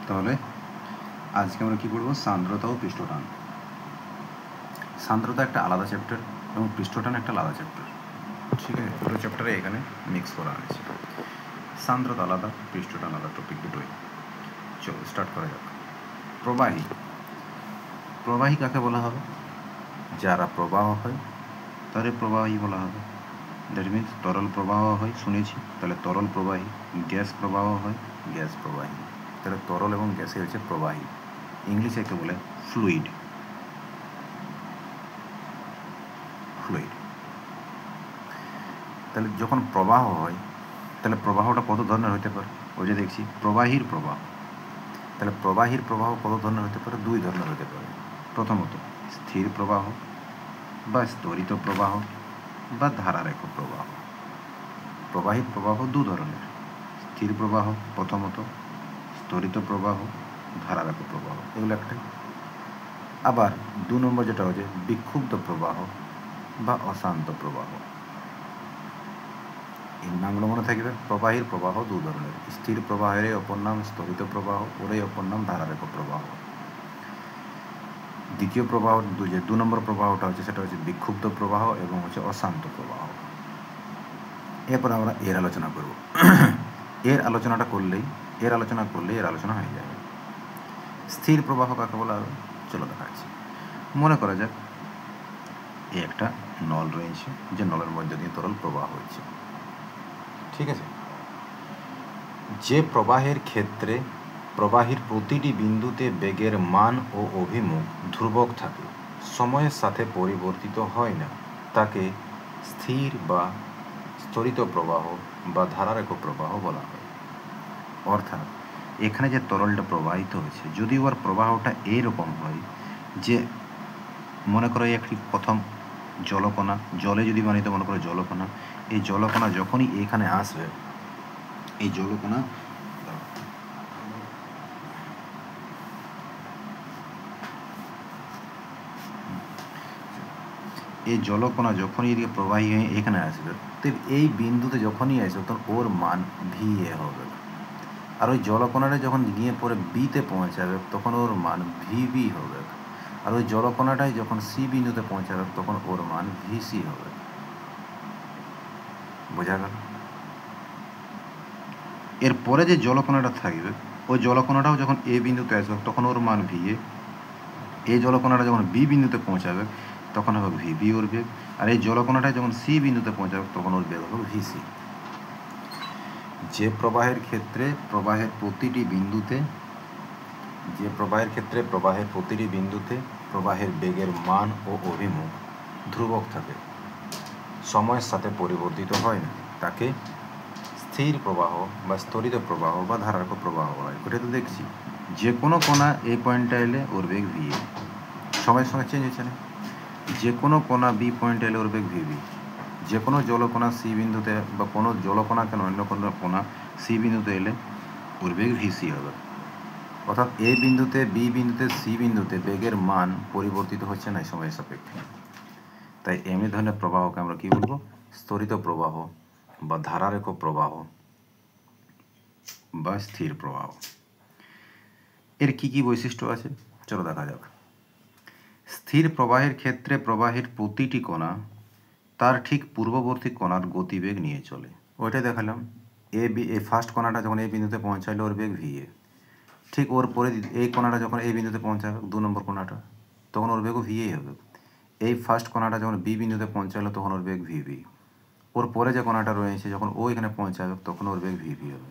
তাহলে আজকে আমরা কি পড়ব? সান্দ্রতা ও পৃষ্ঠটান। সান্দ্রতা একটা আলাদা চ্যাপ্টার এবং পৃষ্ঠটান একটা আলাদা চ্যাপ্টার। ঠিক আছে, দুটো চ্যাপ্টারে এখানে মিক্স করা হয়েছে। সান্দ্রতা আলাদা, পৃষ্ঠটান আলাদা, টপিক দুটোই। চলো স্টার্ট করা যাক। প্রবাহী। প্রবাহী কাকে বলা হবে? যারা প্রবাহ হয় তাদের প্রবাহী বলা হবে। দ্যাট মিনস তরল প্রবাহ হয়, শুনেছি, তাহলে তরল প্রবাহী। গ্যাস প্রবাহ হয়, গ্যাস প্রবাহী। তাহলে তরল এবং গ্যাসে হচ্ছে প্রবাহী। ইংলিশে একে বলে ফ্লুইড। ফ্লুইড। তাহলে যখন প্রবাহ হয় তাহলে প্রবাহটা কত ধরনের হতে পারে? ওই যে দেখছি প্রবাহীর প্রবাহ। তাহলে প্রবাহীর প্রবাহ কত ধরনের হতে পারে? দুই ধরনের হতে পারে। প্রথমত স্থির প্রবাহ বা স্তরিত প্রবাহ বা ধারারেখ প্রবাহ। প্রবাহীর প্রবাহ দু ধরনের, স্থির প্রবাহ প্রথমত, স্তরিত প্রবাহ, ধারারেখ প্রবাহ, এগুলো একটাই। আবার দু নম্বর যেটা হচ্ছে বিক্ষুব্ধ প্রবাহ বা অশান্ত প্রবাহ। এই নামগুলো মনে থাকবে। প্রবাহীর প্রবাহ দু ধরনের, স্থির প্রবাহের অপর নাম স্তরিত প্রবাহ, ওরই অপর নাম ধারারেখ প্রবাহ। দ্বিতীয় প্রবাহ দু নম্বর প্রবাহটা হচ্ছে সেটা হচ্ছে বিক্ষুব্ধ প্রবাহ এবং হচ্ছে অশান্ত প্রবাহ। এরপর আমরা এর আলোচনা করব। এর আলোচনা করলেই এর আলোচনা হয়ে যাবে। স্থির প্রবাহ কাকে বলা হবে? চলো দেখা যাচ্ছে। মনে করা যাক এই একটা নল রয়েছে, যে নলের মধ্যে দিয়ে তরল প্রবাহ হচ্ছে। ঠিক আছে, যে প্রবাহের ক্ষেত্রে প্রবাহীর প্রতিটি বিন্দুতে বেগের মান ও অভিমুখ ধ্রুবক থাকে, সময়ের সাথে পরিবর্তিত হয় না, তাকে স্থির বা স্তরিত প্রবাহ বা ধারারেখ প্রবাহ বলা হয়। অর্থাৎ এখানে যে তরলটা প্রবাহিত হয়েছে, যদি ওর প্রবাহটা এইরকম হয় যে মনে করো একটি প্রথম জলকণা, জলে যদি বানিয়ে মনে করো জলকণা, এই জলকণা যখনই এখানে আসবে, এই জলকণা যখনই এদিকে প্রবাহী হয়ে এখানে আসবে, তো এই বিন্দুতে যখনই আসবে তখন ওর মান ভি এ হবে। আর ওই জলকণাটা যখন গিয়ে পরে বিতে পৌঁছাবে তখন ওর মান ভিবি হবে। আর ওই জলকণাটাই যখন সি বিন্দুতে পৌঁছাবে তখন ওর মান ভিসি হবে। বোঝা গেল? এরপরে যে জলকণাটা থাকবে, ওই জলকণাটাও যখন এ বিন্দুতে আসবে তখন ওর মান ভি এ। এই জলকণাটা যখন বি বিন্দুতে পৌঁছাবে তখন হবে ভিবি ওর বেগ। আর এই জলকণাটা যখন সি বিন্দুতে পৌঁছাবে তখন ওর বেগ হবে ভিসি। যে প্রবাহের ক্ষেত্রে প্রবাহের প্রতিটি বিন্দুতে প্রবাহের বেগের মান ও অভিমুখ ধ্রুবক থাকে, সময়ের সাথে পরিবর্তিত হয় না, তাকে স্থির প্রবাহ বা স্তরিত প্রবাহ বা ধারারেখ প্রবাহ বলা হয়। ওটা তো দেখছি যে কোনো কণা এ পয়েন্টে এলে ওর বেগ ভি এ, সময়ের সঙ্গে চেঞ্জ হচ্ছে না। যে কোনো কণা বি পয়েন্টে এলে ওর বেগ ভিবি। যে কোনো জলকণা সি বিন্দুতে বা কোনো জলকণা কেন অন্য কোনো কণা সি বিন্দুতে এলে ওর বেগ ভিসি হবে। অর্থাৎ এ বিন্দুতে, বি বিন্দুতে, সি বিন্দুতে বেগের মান পরিবর্তিত হচ্ছে না সময়ের সাপেক্ষে। তাই এমনি ধরনের প্রবাহকে আমরা কি বলবো? স্তরিত প্রবাহ বা ধারারেখ প্রবাহ বা স্থির প্রবাহ। এর কি কি বৈশিষ্ট্য আছে চলো দেখা যাক। স্থির প্রবাহের ক্ষেত্রে প্রবাহের প্রতিটি কণা তার ঠিক পূর্ববর্তী কণার গতিবেগ নিয়ে চলে। ওইটাই দেখালাম। এই ফার্স্ট কণাটা যখন এই বিন্দুতে পৌঁছাইলে ওর বেগ ভি এ, ঠিক ওর পরে এই কণাটা যখন এই বিন্দুতে পৌঁছাবে, দু নম্বর কণাটা, তখন ওর বেগও ভি এই হবে। এই ফার্স্ট কণাটা যখন বি বিন্দুতে পৌঁছালো তখন ওর বেগ ভিবি। ওর পরে যে কণাটা রয়েছে যখন ও এখানে পৌঁছাবে তখন ওর বেগ ভিবি হবে।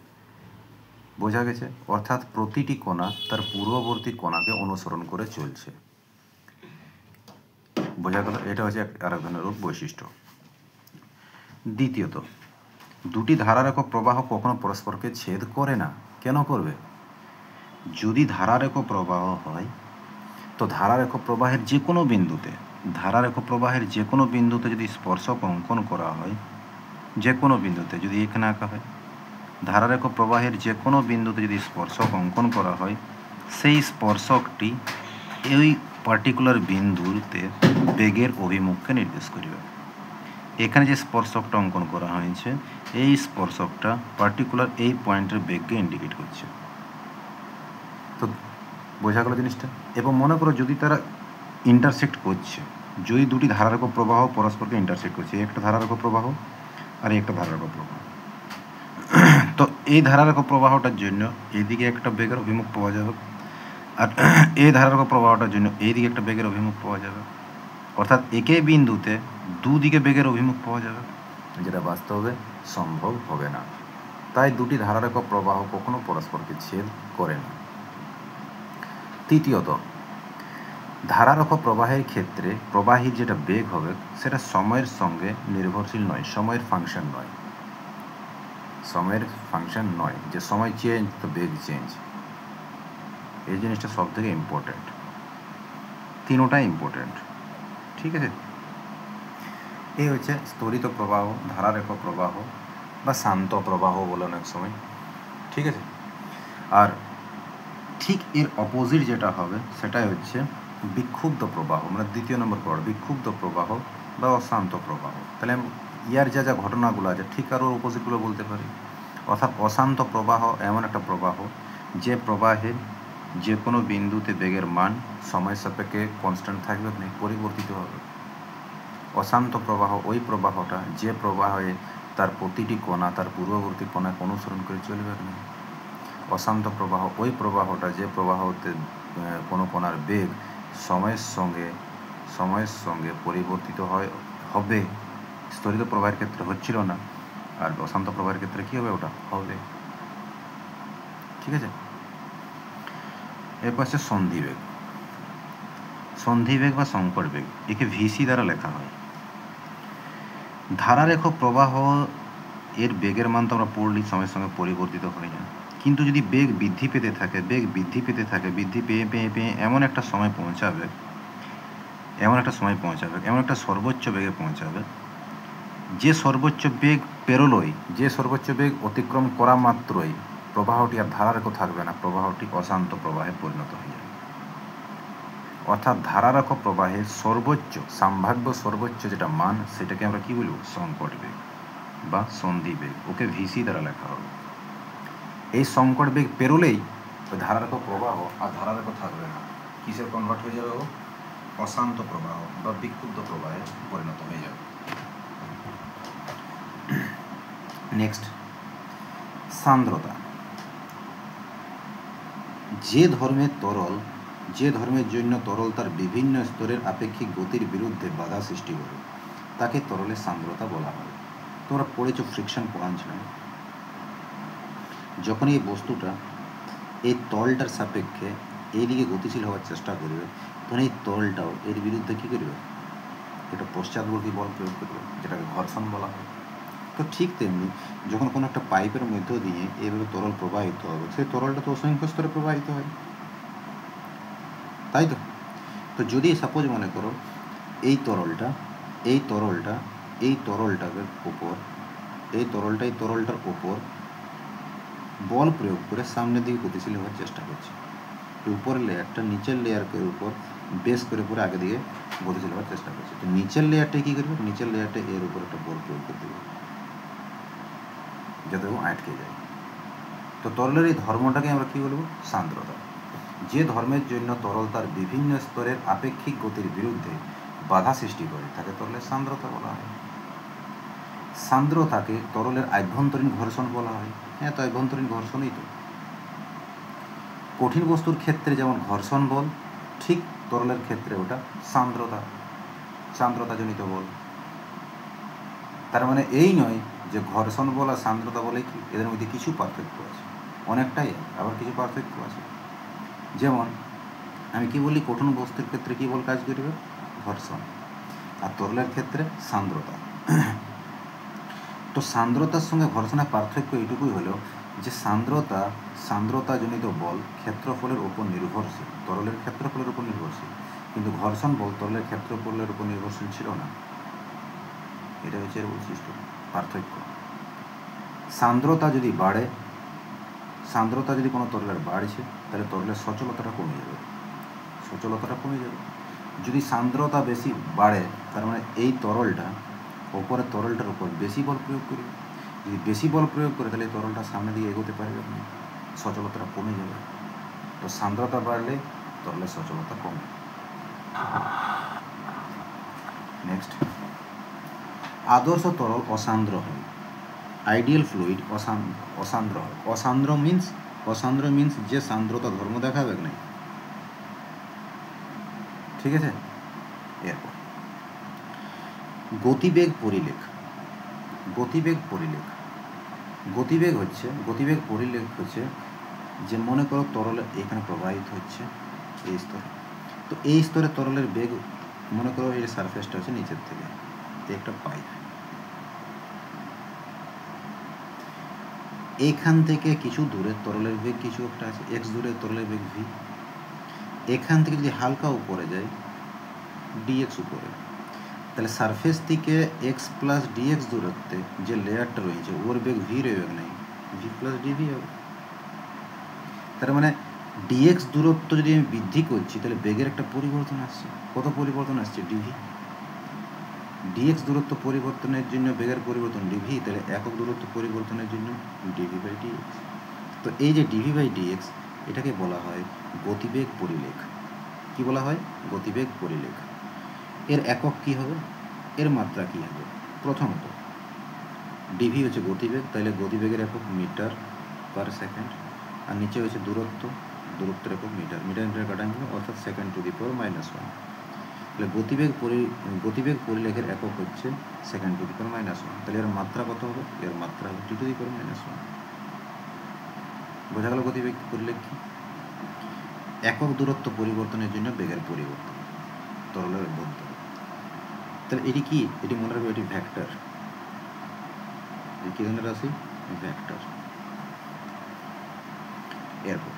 বোঝা গেছে? অর্থাৎ প্রতিটি কণা তার পূর্ববর্তী কণাকে অনুসরণ করে চলছে। বোঝা গেল? এটা হচ্ছে আরেক ধরনের বৈশিষ্ট্য। দ্বিতীয়ত, দুটি ধারারেখ প্রবাহ কখনো পরস্পরকে ছেদ করে না। কেন করবে? যদি ধারারেখ প্রবাহ হয় তো ধারারেখ প্রবাহের যে কোনো বিন্দুতে যদি স্পর্শক অঙ্কন করা হয়, যে কোনো বিন্দুতে যদি এখানে আঁকা হয়, ধারারেখ প্রবাহের যে কোনো বিন্দুতে যদি স্পর্শক অঙ্কন করা হয়, সেই স্পর্শকটি এই পার্টিকুলার বিন্দুতে বেগের অভিমুখকে নির্দেশ করবে। এখানে যে স্পর্শকটা অঙ্কন করা হয়েছে এই স্পর্শকটা পার্টিকুলার এই পয়েন্টের বেগকে ইন্ডিকেট করছে। তো বোঝা গেল জিনিসটা। এবং মনে করো যদি তারা ইন্টারসেক্ট করছে, যদি দুটি ধারারেখ প্রবাহ পরস্পরকে ইন্টারসেক্ট করছে, একটা ধারারেখ প্রবাহ আর একটা ধারারেখ প্রবাহ, তো এই ধারারেখ প্রবাহটার জন্য এইদিকে একটা বেগের অভিমুখ পাওয়া যাবে, আর এই ধারারেখ প্রবাহটার জন্য এইদিকে একটা বেগের অভিমুখ পাওয়া যাবে। অর্থাৎ একই বিন্দুতে দুদিকে বেগের অভিমুখ পাওয়া যাবে, যেটা বাস্তবে সম্ভব হবে না। তাই দুটি ধারারেখ প্রবাহ কখনো পরস্পরকে ছেদ করে না। তৃতীয়ত, ধারারেখ প্রবাহের ক্ষেত্রে প্রবাহীর যেটা বেগ হবে সেটা সময়ের সঙ্গে নির্ভরশীল নয়, সময়ের ফাংশন নয়, সময়ের ফাংশন নয়, যে সময় চেঞ্জ তো বেগ চেঞ্জ। এই জিনিসটা সব থেকে ইম্পর্টেন্ট, তিনোটাই ইম্পর্টেন্ট। ঠিক আছে, এই হচ্ছে স্তরিত প্রবাহ, ধারারেখ প্রবাহ বা শান্ত প্রবাহ বলে অনেক সময়। ঠিক আছে, আর ঠিক এর অপোজিট যেটা হবে সেটাই হচ্ছে বিক্ষুব্ধ প্রবাহ, মানে দ্বিতীয় নম্বর পড়, বিক্ষুব্ধ প্রবাহ বা অশান্ত প্রবাহ। তাহলে ইয়ার যা যা ঘটনাগুলো আছে ঠিক আরও অপোজিটগুলো বলতে পারি। অর্থাৎ অশান্ত প্রবাহ এমন একটা প্রবাহ যে প্রবাহের যে কোনো বিন্দুতে বেগের মান সময় সাপেক্ষে কনস্ট্যান্ট থাকবে, না পরিবর্তিত হবে। অশান্ত প্রবাহ ওই প্রবাহটা যে প্রবাহে তার প্রতিটি কণা তার পূর্ববর্তী কণাকে অনুসরণ করে চলবে না। অশান্ত প্রবাহ ওই প্রবাহটা যে প্রবাহতে কোনো কণার বেগ সময়ের সঙ্গে পরিবর্তিত হবে। স্তরিত প্রবাহের ক্ষেত্রে হচ্ছিল না, আর অশান্ত প্রবাহের ক্ষেত্রে কী হবে, ওটা হবে। ঠিক আছে, এরপর হচ্ছে সন্ধিবেগ। সন্ধিবেগ বা সংকট বেগ, একে ভিসি দ্বারা লেখা হয়। ধারারেখ প্রবাহ এর বেগের মান তো আমরা পড়লি সময়ের সঙ্গে পরিবর্তিত হয় না, কিন্তু যদি বেগ বৃদ্ধি পেতে থাকে, বৃদ্ধি পেয়ে এমন একটা সময় পৌঁছাবে, এমন একটা সর্বোচ্চ বেগে পৌঁছাবে, যে সর্বোচ্চ বেগ পেরোলই, যে সর্বোচ্চ বেগ অতিক্রম করা মাত্রই প্রবাহটি আর ধারারেখ থাকবে না, প্রবাহটি অশান্ত প্রবাহে পরিণত হয়ে যাবে। অর্থাৎ ধারারেখ প্রবাহের সম্ভাব্য সর্বোচ্চ যেটা মান সেটাকে আমরা কি বলবো, সংকট বেগ বা সন্ধি বেগ, ওকে ভিসি দ্বারা লেখা হবে। এই সংকট বেগ পেরোলেই ওই ধারারেখ প্রবাহ আর ধারারেখ থাকবে না, কিসের কনভার্ট হয়ে যাবে, অশান্ত প্রবাহ বা বিক্ষুব্ধ প্রবাহে পরিণত হয়ে যাবে। নেক্সট, সান্দ্রতা। যে ধর্মের জন্য তরল তার বিভিন্ন স্তরের আপেক্ষিক গতির বিরুদ্ধে বাধা সৃষ্টি করে তাকে তরলের সান্দ্রতা বলা হয়। তোমরা পড়েছো ফ্রিকশন পড়াচ্ছিলাম, যখন এই বস্তুটা এই তলটার সাপেক্ষে এইদিকে গতিশীল হওয়ার চেষ্টা করবে, তখন এই তলটাও এর বিরুদ্ধে কী করবে, এটা পশ্চাৎবর্তী বল প্রয়োগ করবে, যেটাকে ঘর্ষণ বলা হয়। তো ঠিক তেমনি যখন কোনো একটা পাইপের মধ্য দিয়ে এইভাবে তরল প্রবাহিত হবে, সেই তরলটা তো অসংখ্য স্তরে প্রবাহিত হয়, তাই তো। তো যদি সাপোজ মনে করো এই তরলটার উপর বল প্রয়োগ করে সামনের দিকে গতিশীল হওয়ার চেষ্টা করছে, উপরের লেয়ারটা নিচের লেয়ারের উপর বেস করে পরে আগে দিকে গতিশীল হওয়ার চেষ্টা করছে। তো নিচের লেয়ারটা কী করবে, নিচের লেয়ারটা এর উপর একটা বল প্রয়োগ করে দেবে যাতে ও আটকে যায়। তো তরলের এই ধর্মটাকে আমরা কী বলবো, সান্দ্রতা। যে ধর্মের জন্য তরল তার বিভিন্ন স্তরের আপেক্ষিক গতির বিরুদ্ধে বাধা সৃষ্টি করে তাকে তরলের সান্দ্রতা বলা হয়। সান্দ্রতাকে তরলের আভ্যন্তরীণ ঘর্ষণ বলা হয়। হ্যাঁ, তো আভ্যন্তরীণ ঘর্ষণই তো। কঠিন বস্তুর ক্ষেত্রে যেমন ঘর্ষণ বল, ঠিক তরলের ক্ষেত্রে ওটা সান্দ্রতাজনিত বল। তার মানে এই নয় যে ঘর্ষণ বল আর সান্দ্রতা বলে কি এদের মধ্যে কিছু পার্থক্য আছে, অনেকটাই, আবার কিছু পার্থক্য আছে। যেমন আমি কি বলি, কঠিন বস্তুর ক্ষেত্রে কী বল কাজ করবে, ঘর্ষণ, আর তরলের ক্ষেত্রে সান্দ্রতা। তো সান্দ্রতার সঙ্গে ঘর্ষণের পার্থক্য এইটুকুই হলো যে সান্দ্রতাজনিত বল ক্ষেত্রফলের উপর নির্ভরশীল, তরলের ক্ষেত্রফলের উপর নির্ভরশীল, কিন্তু ঘর্ষণ বল তরলের ক্ষেত্রফলের উপর নির্ভরশীল ছিল না। এটা হচ্ছে এর বৈশিষ্ট্য, পার্থক্য। সান্দ্রতা যদি কোনো তরলের বাড়ছে তাহলে তরলের সচলতাটা কমে যাবে। যদি সান্দ্রতা বেশি বাড়ে তার মানে এই তরলটা ওপরের তরলটার উপর বেশি বল প্রয়োগ করি। যদি বেশি বল প্রয়োগ করে তাহলে তরলটা সামনে দিকে এগোতে পারবে না, সচলতাটা কমে যাবে। তো সান্দ্রতা বাড়লে তরলের সচলতা কমে। নেক্সট, আদর্শ তরল অসান্দ্র হয়। আইডিয়াল ফ্লুইড অসান্দ্র হয়। অসান্দ্র মিন্স যে সান্দ্রতা ধর্ম দেখাবে না, ঠিক আছে। এরপর গতিবেগ পরিলেখ। গতিবেগ পরিলেখ হচ্ছে যে মনে করো তরল এখানে প্রবাহিত হচ্ছে এই স্তরে, তো এই স্তরে তরলের বেগ মনে করো এর সারফেসটা হচ্ছে নিচের থেকে একটা পাইপ, এখান থেকে কিছু দূরে তরলের বেগ কিছু একটা আছে এক্স দূরে তরলের বেগ ভি, এখান থেকে যদি হালকা উপরে যায় ডিএক্স উপরে, তাহলে সারফেস থেকে এক্স প্লাস ডিএক্স দূরত্বে যে লেয়ারটা রয়েছে ওর বেগ ভি রয়েবে নাই, ভি প্লাস ডিভি হবে। তার মানে ডিএক্স দূরত্ব যদি আমি বৃদ্ধি করছি তাহলে বেগের একটা পরিবর্তন আসছে। কত পরিবর্তন আসছে? ডিভি। ডিএক্স দূরত্ব পরিবর্তনের জন্য বেগের পরিবর্তন ডিভি, তাহলে একক দূরত্ব পরিবর্তনের জন্য ডিভি বাই ডিএক্স। তো এই যে ডিভি বাই ডিএক্স এটাকে বলা হয় গতিবেগ পরিলেখ। কি বলা হয়? গতিবেগ পরিলেখ। এর একক কি হবে? এর মাত্রা কি হবে? প্রথমত ডিভি হচ্ছে গতিবেগ, তাহলে গতিবেগের একক মিটার পার সেকেন্ড, আর নিচে হচ্ছে দূরত্বের একক মিটার, মিটার কাটানো হবে অর্থাৎ সেকেন্ড টু দি পাওয়ার -1। তাহলে গতিবেগ পরিলেখের একক হচ্ছে সেকেন্ড টু দি পাওয়ার -1। তাহলে এর মাত্রা কত হবে? এর মাত্রা হবে টি টু দি পাওয়ার -1। বোঝা গেল গতিবেগ পরিলেখ কি? একক দূরত্ব পরিবর্তনের জন্য বেগের পরিবর্তন তরলের অভ্যন্তরে। তাহলে এটি কি? এটি মনে রাখবে এটি ভেক্টর। কি ধরনের রাশি? ভেক্টর। এরপর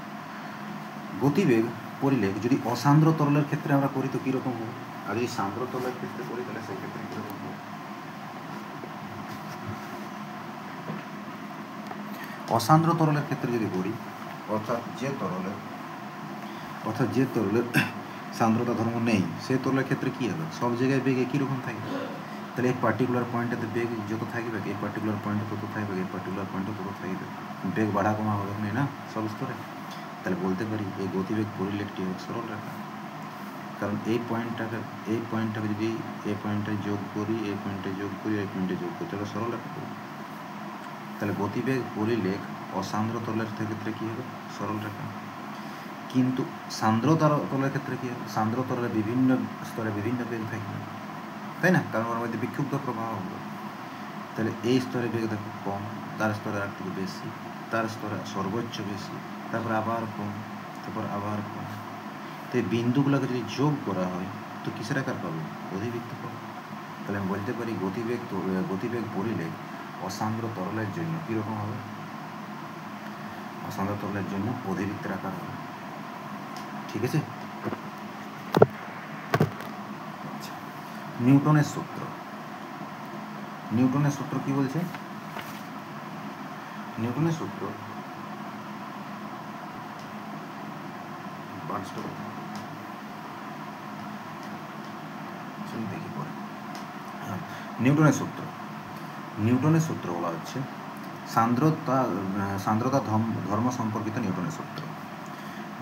গতিবেগ পরিলেখ যদি অসান্দ্র তরলের ক্ষেত্রে আমরা করি তো কীরকম হবে, আর যদি সান্দ্র তরলের ক্ষেত্রে করি তাহলে সেক্ষেত্রে কীরকম হবে? অসান্দ্র তরলের ক্ষেত্রে যদি করি অর্থাৎ যে তরলের সান্দ্রতা ধর্ম নেই সেই তরলের ক্ষেত্রে কী হবে? সব জায়গায় বেগ একই রকম থাকবে। তাহলে এই পার্টিকুলার পয়েন্টটাতে বেগ যত থাকবে এই পার্টিকুলার পয়েন্টে তত থাকবে, এই পার্টিকুলার পয়েন্টে তত থাকবে, বেগ বাড়া কমা হবে না সব স্তরে। তাহলে বলতে পারি এই গতিবেগ পরিলেখটি হোক সরল রেখা। কারণ এই পয়েন্টটাকে যদি এই পয়েন্টে যোগ করি এই পয়েন্টে যোগ করি তাহলে সরল রেখা করব। তাহলে গতিবেগ পরিলেখ অসান্দ্র তরলের ক্ষেত্রে কী হবে? সরল রেখা। কিন্তু সান্দ্র তরলের ক্ষেত্রে কী হবে? সান্দ্র তরলে বিভিন্ন স্তরে বিভিন্ন বেগ থাকবে, তাই না? কারণ ওর মধ্যে বিক্ষুব্ধ প্রবাহ হবে। তাহলে এই স্তরে বেগ দেখো কম, তার স্তরে আর একটু বেশি, তার স্তরে সর্বোচ্চ বেশি, তারপর আবার কম, তারপর আবার কম। তো এই বিন্দুগুলোকে যদি যোগ করা হয় তো কিসের আকার পাবে? অধিবৃত্ত পাবে। তাহলে আমি বলতে পারি গতিবেগ পরিলেখ অসান্দ্র তরলের জন্য কীরকম হবে? অসান্দ্র তরলের জন্য অধিবৃত্তের আকার হবে। ঠিক আছে। নিউটনের সূত্র কি বলছে? নিউটনের সূত্র দেখি পরে। নিউটনের সূত্র বলা হচ্ছে সান্দ্রতা ধর্ম সম্পর্কিত নিউটনের সূত্র।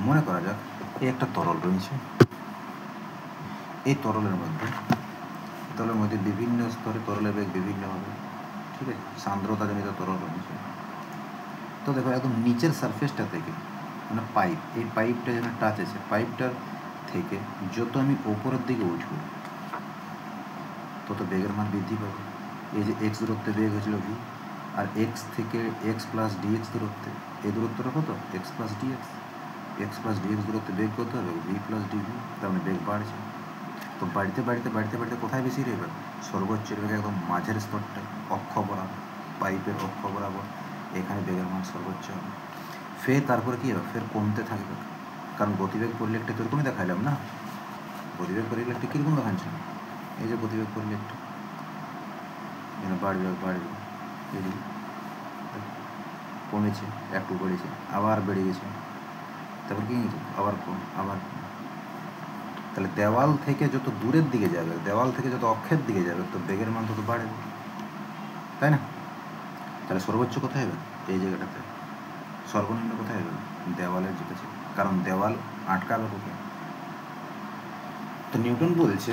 মনে করা যাক এই একটা তরল রয়েছে, এই তরলের মধ্যে বিভিন্ন স্তরে তরলের বেগ বিভিন্ন হবে, ঠিক আছে। সান্দ্রতাজনিত তরল রয়েছে। তো দেখো একদম নিচের সারফেসটা থেকে মানে এই পাইপটা যেখানে টাচ আছে পাইপটার থেকে যত আমি ওপরের দিকে উঠব তত বেগের মান বৃদ্ধি পাবে। এই যে এক্স দূরত্বে বেগ হয়েছিল ভি, আর এক্স থেকে এক্স প্লাস ডিএক্স দূরত্বে এই দূরত্বটা কত? এক্স প্লাস ডিএক্স দূরত্বে বেগ কত হবে? V plus DV. তার মানে বেগ বাড়ছে। তো বাড়তে কোথায় বেশি রইবে? সর্বোচ্চ বেগ একদম মাঝের স্তরটা অক্ষ বরাবর, পাইপের অক্ষ বরাবর এখানে বেগের মান সর্বোচ্চ হবে। ফের তারপরে কী হবে? ফের কমতে থাকবে, কারণ গতিবেগ পরিলেখটা তো এরকমই দেখাইলাম না। গতিবেগ পরিলেখটা কীরকম দেখাচ্ছে? এই যে গতিবেগ পরিলেখটা যেন বাড়বে এই কমেছে, একটু বেড়েছে, আবার বেড়ে গেছে, তারপর কী হয়েছে? আবার কম, আবার কম। তাহলে দেওয়াল থেকে যত দূরের দিকে যাবে, দেওয়াল থেকে যত অক্ষের দিকে যাবে, তো বেগের মান তত বাড়বে, তাই না? তাহলে সর্বোচ্চ কোথায় হবে? এই জায়গাটাতে। সর্বনিম্ন কোথায় হবে? দেওয়ালের যেটা, কারণ দেওয়াল আটকাবে ওকে। তো নিউটন বলছে,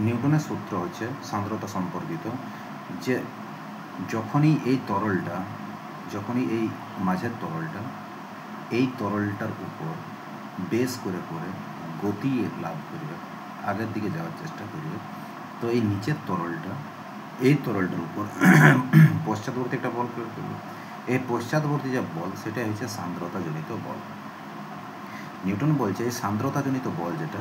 নিউটনের সূত্র হচ্ছে সান্দ্রতা সম্পর্কিত, যে যখনই এই তরলটা, যখনই এই মাঝের তরলটা এই তরলটার উপর বেস করে করে গতি লাভ করবে, আগের দিকে যাওয়ার চেষ্টা করবে, তো এই নিচের তরলটা এই তরলটার উপর পশ্চাৎবর্তী একটা বল প্রয়োগ করবে। এই পশ্চাৎবর্তী যে বল সেটা হচ্ছে সান্দ্রতাজনিত বল। নিউটন বলছে এই সান্দ্রতাজনিত বল যেটা,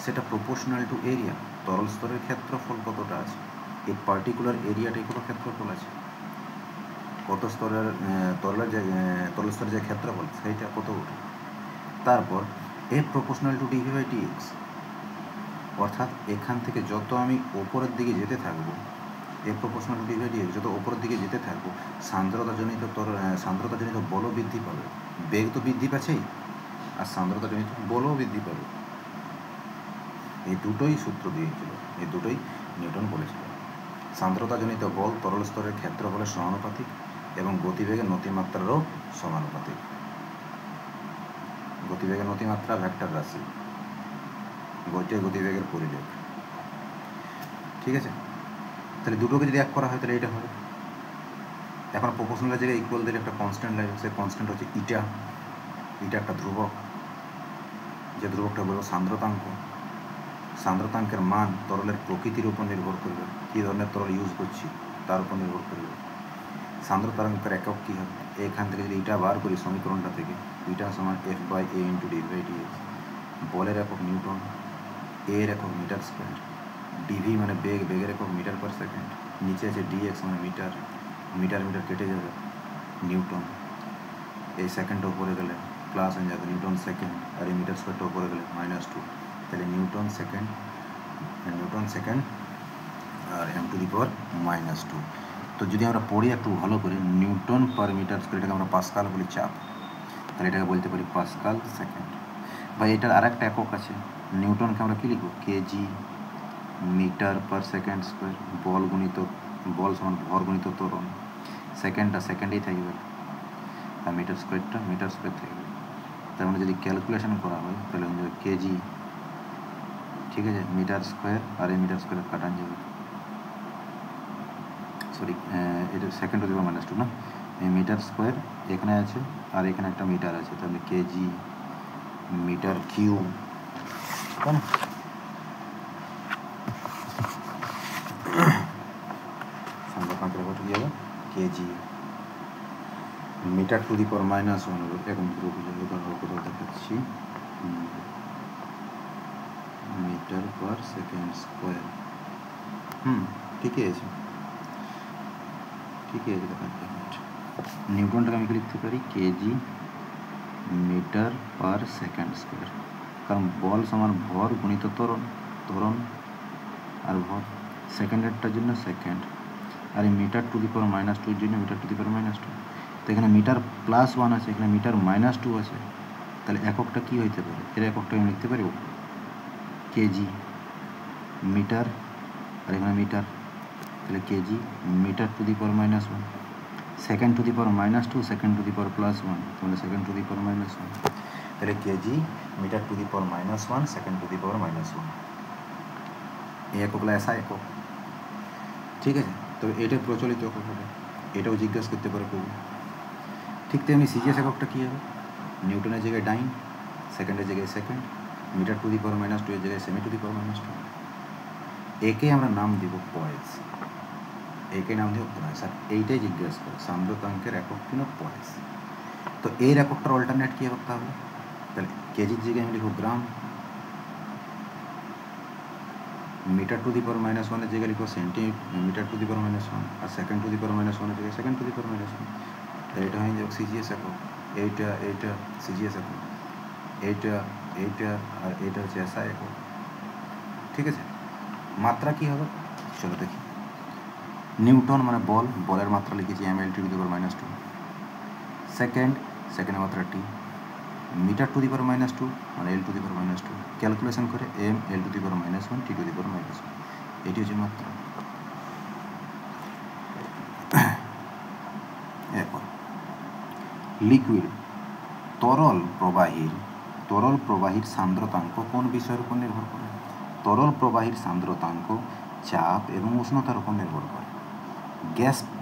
সেটা প্রপোর্শনাল টু এরিয়া। তরল স্তরের ক্ষেত্রফল কতটা আছে, এই পার্টিকুলার এরিয়াটাই কোনো ক্ষেত্রফল আছে, কত স্তরের তরল স্তরের যে ক্ষেত্রফল সেইটা কত ওঠে। তারপর A proportional to dv by dx, অর্থাৎ এখান থেকে যত আমি ওপরের দিকে যেতে থাকবো, A proportional to dv by dx, যত ওপরের দিকে যেতে থাকবো সান্দ্রতাজনিত বলও বৃদ্ধি পাবে। বেগ তো বৃদ্ধি পাচ্ছেই, আর সান্দ্রতাজনিত বলও বৃদ্ধি পাবে। এই দুটোই সূত্র দিয়েছিল, এই দুটোই নিউটন বলেছিল। সান্দ্রতাজনিত বল তরল স্তরের ক্ষেত্রফলের সমানুপাতিক এবং গতিবেগের নতিমাত্রারও সমানুপাতিক। গতিবেগের নতিমাত্রা ভেক্টর রাশি, গতিবেগের পরিলেখ, ঠিক আছে? তাহলে দুটোকে যদি এক করা হয় তাহলে এটা হবে। এখন প্রপোর্শনালের জায়গায় ইকুয়াল দিলে একটা কনস্ট্যান্ট লাগবে, সেই কনস্ট্যান্ট হচ্ছে ইটা। ইটা একটা ধ্রুবক, যে ধ্রুবকটা বলবো সান্দ্রতাঙ্ক। সান্দ্রতাঙ্কের মান তরলের প্রকৃতির উপর নির্ভর করবে, কী ধরনের তরল ইউজ করছি তার উপর নির্ভর করবে। সান্দ্রতাঙ্কের একক কী হবে, এখান থেকে যদি ইটা বার করি সমীকরণটা থেকে, ইটা সমান F by A into D by DX. বলের একক নিউটন, এর একক মিটার স্কোয়ার, ডিভি মানে বেগ, বেগের একক মিটার পার সেকেন্ড, নিচে আছে ডিএক্স মানে মিটার, মিটার মিটার কেটে যাবে, নিউটন। এই সেকেন্ডটা উপরে গেলে প্লাস হয়ে যাবে নিউটন সেকেন্ড, আর এই মিটার স্কোয়ারটা উপরে গেলে -2, তাহলে নিউটন সেকেন্ড আর m টু দি পাওয়ার -2। তো যদি আমরা পড়ি একটু ভালো করে, নিউটন পার মিটার স্কোয়ার, এটাকে আমরা পাস্কাল বলি চাপ, তাহলে এটাকে বলতে পারি পাস্কাল সেকেন্ড। বা এটার আরেকটা একক আছে, নিউটনকে আমরা কী লিখব, KG metre per second square. বল গুণিত বল সমান ভর গুণিত ত্বরণ, সেকেন্ডটা সেকেন্ডেই থাকবে, আর মিটার স্কোয়ারটা মিটার স্কোয়ার থাকবে। তার মানে যদি ক্যালকুলেশন করা হয় তাহলে কেজি, ঠিক আছে, মিটার স্কোয়ার আর এই মিটার স্কোয়ার কাটান যাবে, সরি এটা সেকেন্ড টু দি পাওয়ার -2 না, এই মিটার স্কোয়ার এখানে আছে আর এখানে একটা মিটার আছে, তাহলে কেজি মিটার কিউব, তাই না? সংখ্যাকাঙ্কের কত কী হবে, KG metre to the power -1 হবে। এখন কোথাও দেখাচ্ছি, মিটার পার সেকেন্ড স্কোয়ার, ঠিকই আছে, ঠিকই আছে। নিউটনটাকে আমি লিখতে পারি KG metre per second square, কারণ বল সমান ভর গুণিত ত্বরণ, ত্বরণ আর ভর, সেকেন্ডেরটার জন্য সেকেন্ড, আর এই মিটার টু দি পাওয়ার -2 জন্য মিটার টু দি পাওয়ার -2। তো এখানে মিটার +1 আছে, এখানে মিটার -2 আছে, তাহলে এককটা কী হইতে পারে, এর এককটা আমি লিখতে পারি কেজি মিটার, আর এখানে মিটার, তাহলে KG metre to the power -1, second to the power -2, second to the power +1, তাহলে সেকেন্ড টু দি পাওয়ার -1, তাহলে KG metre to the power -1, second to the power -1, এই এককগুলো এসা একক, ঠিক আছে? তো এটা প্রচলিত একক হবে, এটাও জিজ্ঞাসা করতে পারে কেউ। ঠিক তেমনি সিজিএস এককটা কী হবে, নিউটনের জায়গায় ডাইন, সেকেন্ডের জায়গায় second, metre to the power -2 এর জায়গায় সেমি টু দি পাওয়ার -2। একে আমরা নাম দিব পয়েস, একে নাম দিব পয়েস, আর এইটাই জিজ্ঞাসা করে সান্দ্রতাঙ্কের একক কিনা পয়েস। তো এর এককটার অল্টারনেট কী হবে তাহলে, তাহলে কেজির জায়গায় আমি লিখব গ্রাম, মিটার টু দি পাওয়ার -1 এর জায়গায় লিখব সেন্টিমিটার টু দি পাওয়ার -1, আর সেকেন্ড টু দি পাওয়ার -1 এর জায়গায় সেকেন্ড টু দি পাওয়ার -1। তাহলে এটা হয়ে যাবে সিজিএস একক, এইটা সিজিএস একক, এইটা আর এইটা হচ্ছে এসআই একক, ঠিক আছে? মাত্রা কী হবে চলো দেখি। নিউটন মানে বল, বলের মাত্রা লিখেছি mL টু দি পাওয়ার -2, সেকেন্ডের মাত্রা টি, মিটার টু দি পাওয়ার -2 মানে L to the power -2 calculation করে m L to the power -1 T to the power -1 এটি হচ্ছে মাত্রা। এরপর লিকুইড তরল প্রবাহীর সান্দ্রতাঙ্ক কোন বিষয়ের উপর নির্ভর করে? তরল প্রবাহীর সান্দ্রতাঙ্ক চাপ এবং উষ্ণতার উপর নির্ভর করে।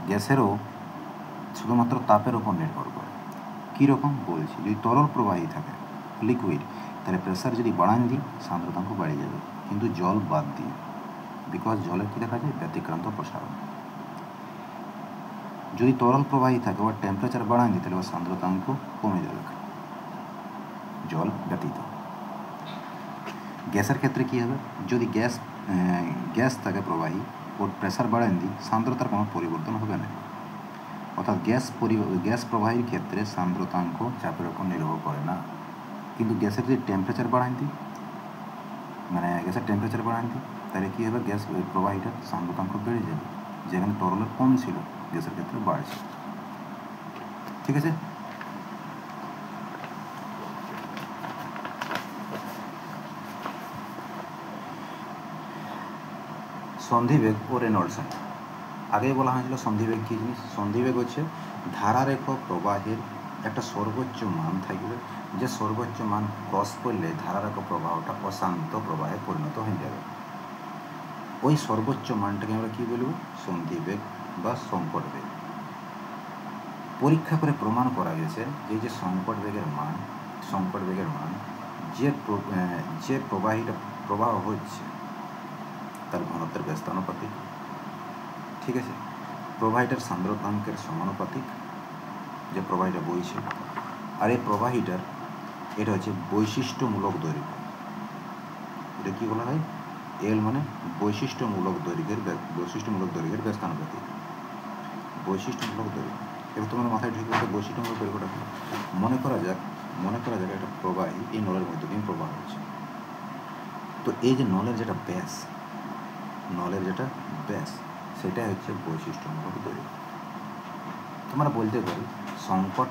গ্যাসেরও শুধুমাত্র তাপের উপর নির্ভর করে। কীরকম বলছি, যদি তরল প্রবাহী থাকে লিকুইড, তাহলে প্রেসার যদি বাড়ান দিই সান্দ্রতাঙ্ক বেড়ে যাবে, কিন্তু জল বাদ দিয়ে, বিকজ জলের কী দেখা যায় ব্যতিক্রান্ত প্রসারণ। যদি তরল প্রবাহী থাকে ওর টেম্পারেচার বাড়ান দিই তাহলে ওর সান্দ্রতাঙ্ক কমে যাবে, জল ব্যতীত। গ্যাসের ক্ষেত্রে কী হবে, যদি গ্যাস থাকে প্রবাহী, ওর প্রেসার বাড়ান দিই সান্দ্রতার কোনো পরিবর্তন হবে না। অর্থাৎ গ্যাস প্রবাহীর ক্ষেত্রে সান্দ্রতাঙ্ক চাপের উপর নির্ভর করে না, কিন্তু গ্যাসের যদি টেম্পারেচার বাড়ান দিই, মানে গ্যাসের টেম্পারেচার বাড়ান দিই, তাহলে কী হবে, গ্যাস প্রবাহীটার সান্দ্রতাঙ্ক বেড়ে যাবে, যেখানে তরলের কম ছিল গ্যাসের ক্ষেত্রে বাড়ছে। ঠিক আছে। সন্ধিবেগ ও রেনল্ডস সংখ্যা। আগেই বলা হয়েছিল সন্ধিবেগ কী জিনিস। সন্ধিবেগ হচ্ছে ধারারেখ প্রবাহের একটা সর্বোচ্চ মান থাকবে, যে সর্বোচ্চ মান ক্রস করলে ধারারেখ প্রবাহটা অশান্ত প্রবাহে পরিণত হয়ে যাবে। ওই সর্বোচ্চ মানটাকে আমরা কী বলব, সন্ধিবেগ বা সংকট বেগ। পরীক্ষা করে প্রমাণ করা গেছে যে সংকট বেগের মান যে প্রবাহ হচ্ছে তার ঘনত্বের ব্যস্তানুপাতিক। ঠিক আছে। প্রবাহীটার সান্দ্রতাঙ্কের সমানুপাতিক, যে প্রবাহীটা বইছে, আর এই প্রবাহীটার এটা হচ্ছে বৈশিষ্ট্যমূলক দৈর্ঘ্য। এটা কী বলা হয়, এল মানে বৈশিষ্ট্যমূলক দৈর্ঘ্যের ব্যস্তানুপাতিক। বৈশিষ্ট্যমূলক দৈর্ঘ্য। এবার তোমার মাথায় ঢুকে গেছে বৈশিষ্ট্যমূলক দৈর্ঘ্যটা কি। মনে করা যাক একটা প্রবাহী এই নলের মধ্যে দিয়ে প্রবাহ হচ্ছে। তো এই যে নলের যেটা ব্যাস সেটা হচ্ছে বৈশিষ্ট্যমূলক দৈর্ঘ্য। তোমরা বলতে পারো সংকট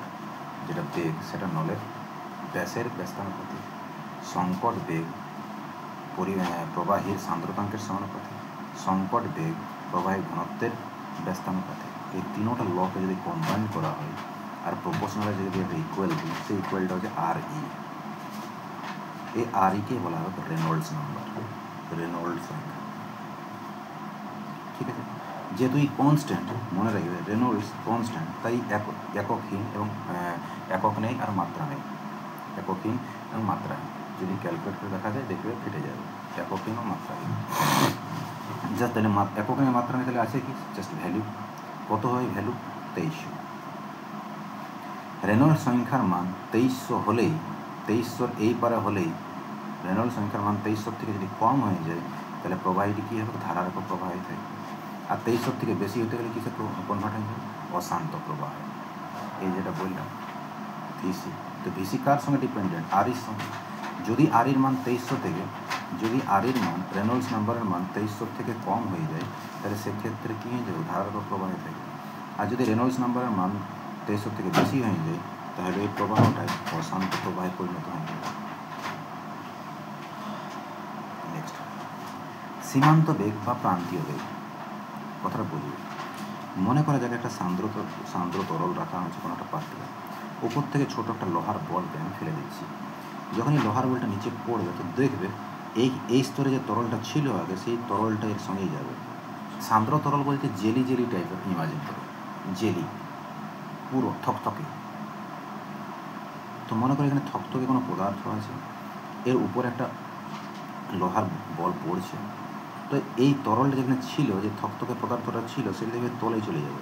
যেটা বেগ সেটা নলের ব্যাসের ব্যস্তানুপাতিক, সংকট বেগ প্রবাহীর সান্দ্রতাঙ্কের সমানুপাতিক, সংকট বেগ প্রবাহীর ঘনত্বের ব্যস্তানুপাতিক। এই তিনোটা লকে যদি কম্বাইন করা হয় আর প্রপোর্শনালে যদি একটা ইকুয়াল দিই, সেই ইকুয়ালটা হচ্ছে RE। এই RE-কে বলা হবে রেনল্ডস নাম্বার, রেনল্ডস সংখ্যা। ঠিক আছে। যেহেতু এই কনস্ট্যান্ট, মনে রাখবে রেনল্ডস কনস্ট্যান্ট, তাই এককহীন এবং একক নেই আর মাত্রা নেই, এককহীন এবং মাত্রাহীন। যদি ক্যালকুলেট করে দেখা যায় দেখবে ফেটে যাবে, এককহীন ও মাত্রাহীন। জাস্ট তাহলে এককহীন মাত্রা নেই, তাহলে আছে কি জাস্ট ভ্যালু। কত হয় ভ্যালু 2300। রেনল্ডস সংখ্যার মান 2300 হলেই, 2300 এই পারে হলেই, রেনল্ডস সংখ্যার মান 2300 থেকে যদি কম হয়ে যায় তাহলে প্রবাহীটি কী হবে, ধারারেখ প্রবাহী থাকবে। আর 2300 থেকে বেশি হতে গেলে কিসে কনভার্ট হয়ে যাবে, অশান্ত প্রবাহ। এই যেটা বললাম ভিসি, তো ভিসি কার সঙ্গে ডিপেন্ডেন্ট, REর সঙ্গে। যদি REর মান 2300 থেকে, যদি REর মান রেনল্ডস নাম্বারের মান 2300 থেকে কম হয়ে যায় তাহলে সেক্ষেত্রে কী হয়ে যাবে, ধারারেখ প্রবাহে থাকবে। আর যদি রেনল্ডস নাম্বারের মান 2300 থেকে বেশি হয়ে যায় তাহলে এই প্রবাহটাই অশান্ত প্রবাহে পরিণত হয়ে যাবে। নেক্সট, সীমান্ত বেগ বা প্রান্তীয় বেগ। কথাটা বলি, মনে করা যাক একটা সান্দ্র তরল রাখা হয়েছে কোনো একটা পাত্রে, উপর থেকে ছোট একটা লোহার বলকে আমি ফেলে দিচ্ছি। যখন এই লোহার বলটা নিচে পড়বে তো দেখবে এই স্তরে যে তরলটা ছিল আগে সেই তরলটা এর সঙ্গেই যাবে। সান্দ্র তরল বলতে জেলি টাইপের ইমাজিন করো, জেলি পুরো থকথকে। তো মনে করো এখানে থকথকে কোনো পদার্থ আছে, এর উপর একটা লোহার বল পড়ছে, তো এই তরলটা যেখানে ছিল, যে থকথকে পদার্থটা ছিল সেটা দেখবে তলে চলে যাবে।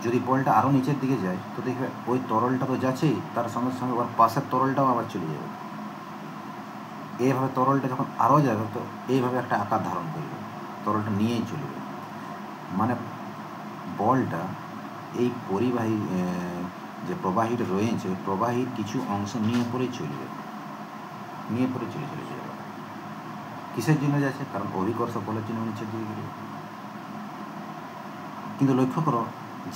যদি বলটা আরও নিচের দিকে যায় তো দেখবে ওই তরলটা তো যাচ্ছেই, তার সঙ্গে সঙ্গে আবার পাশের তরলটাও আবার চলে যাবে। এইভাবে তরলটা যখন আরও যাবে তো এইভাবে একটা আকার ধারণ করবে, তরলটা নিয়েই চলবে। মানে বলটা এই পরিবাহী যে প্রবাহীটা রয়েছে, প্রবাহীর কিছু অংশ নিয়ে পরেই চলবে, চলে যাবে। কিসের জন্য যাচ্ছে, কারণ অভিকর্ষ বলের জন্য নিচের দিকে গেলে। কিন্তু লক্ষ্য করো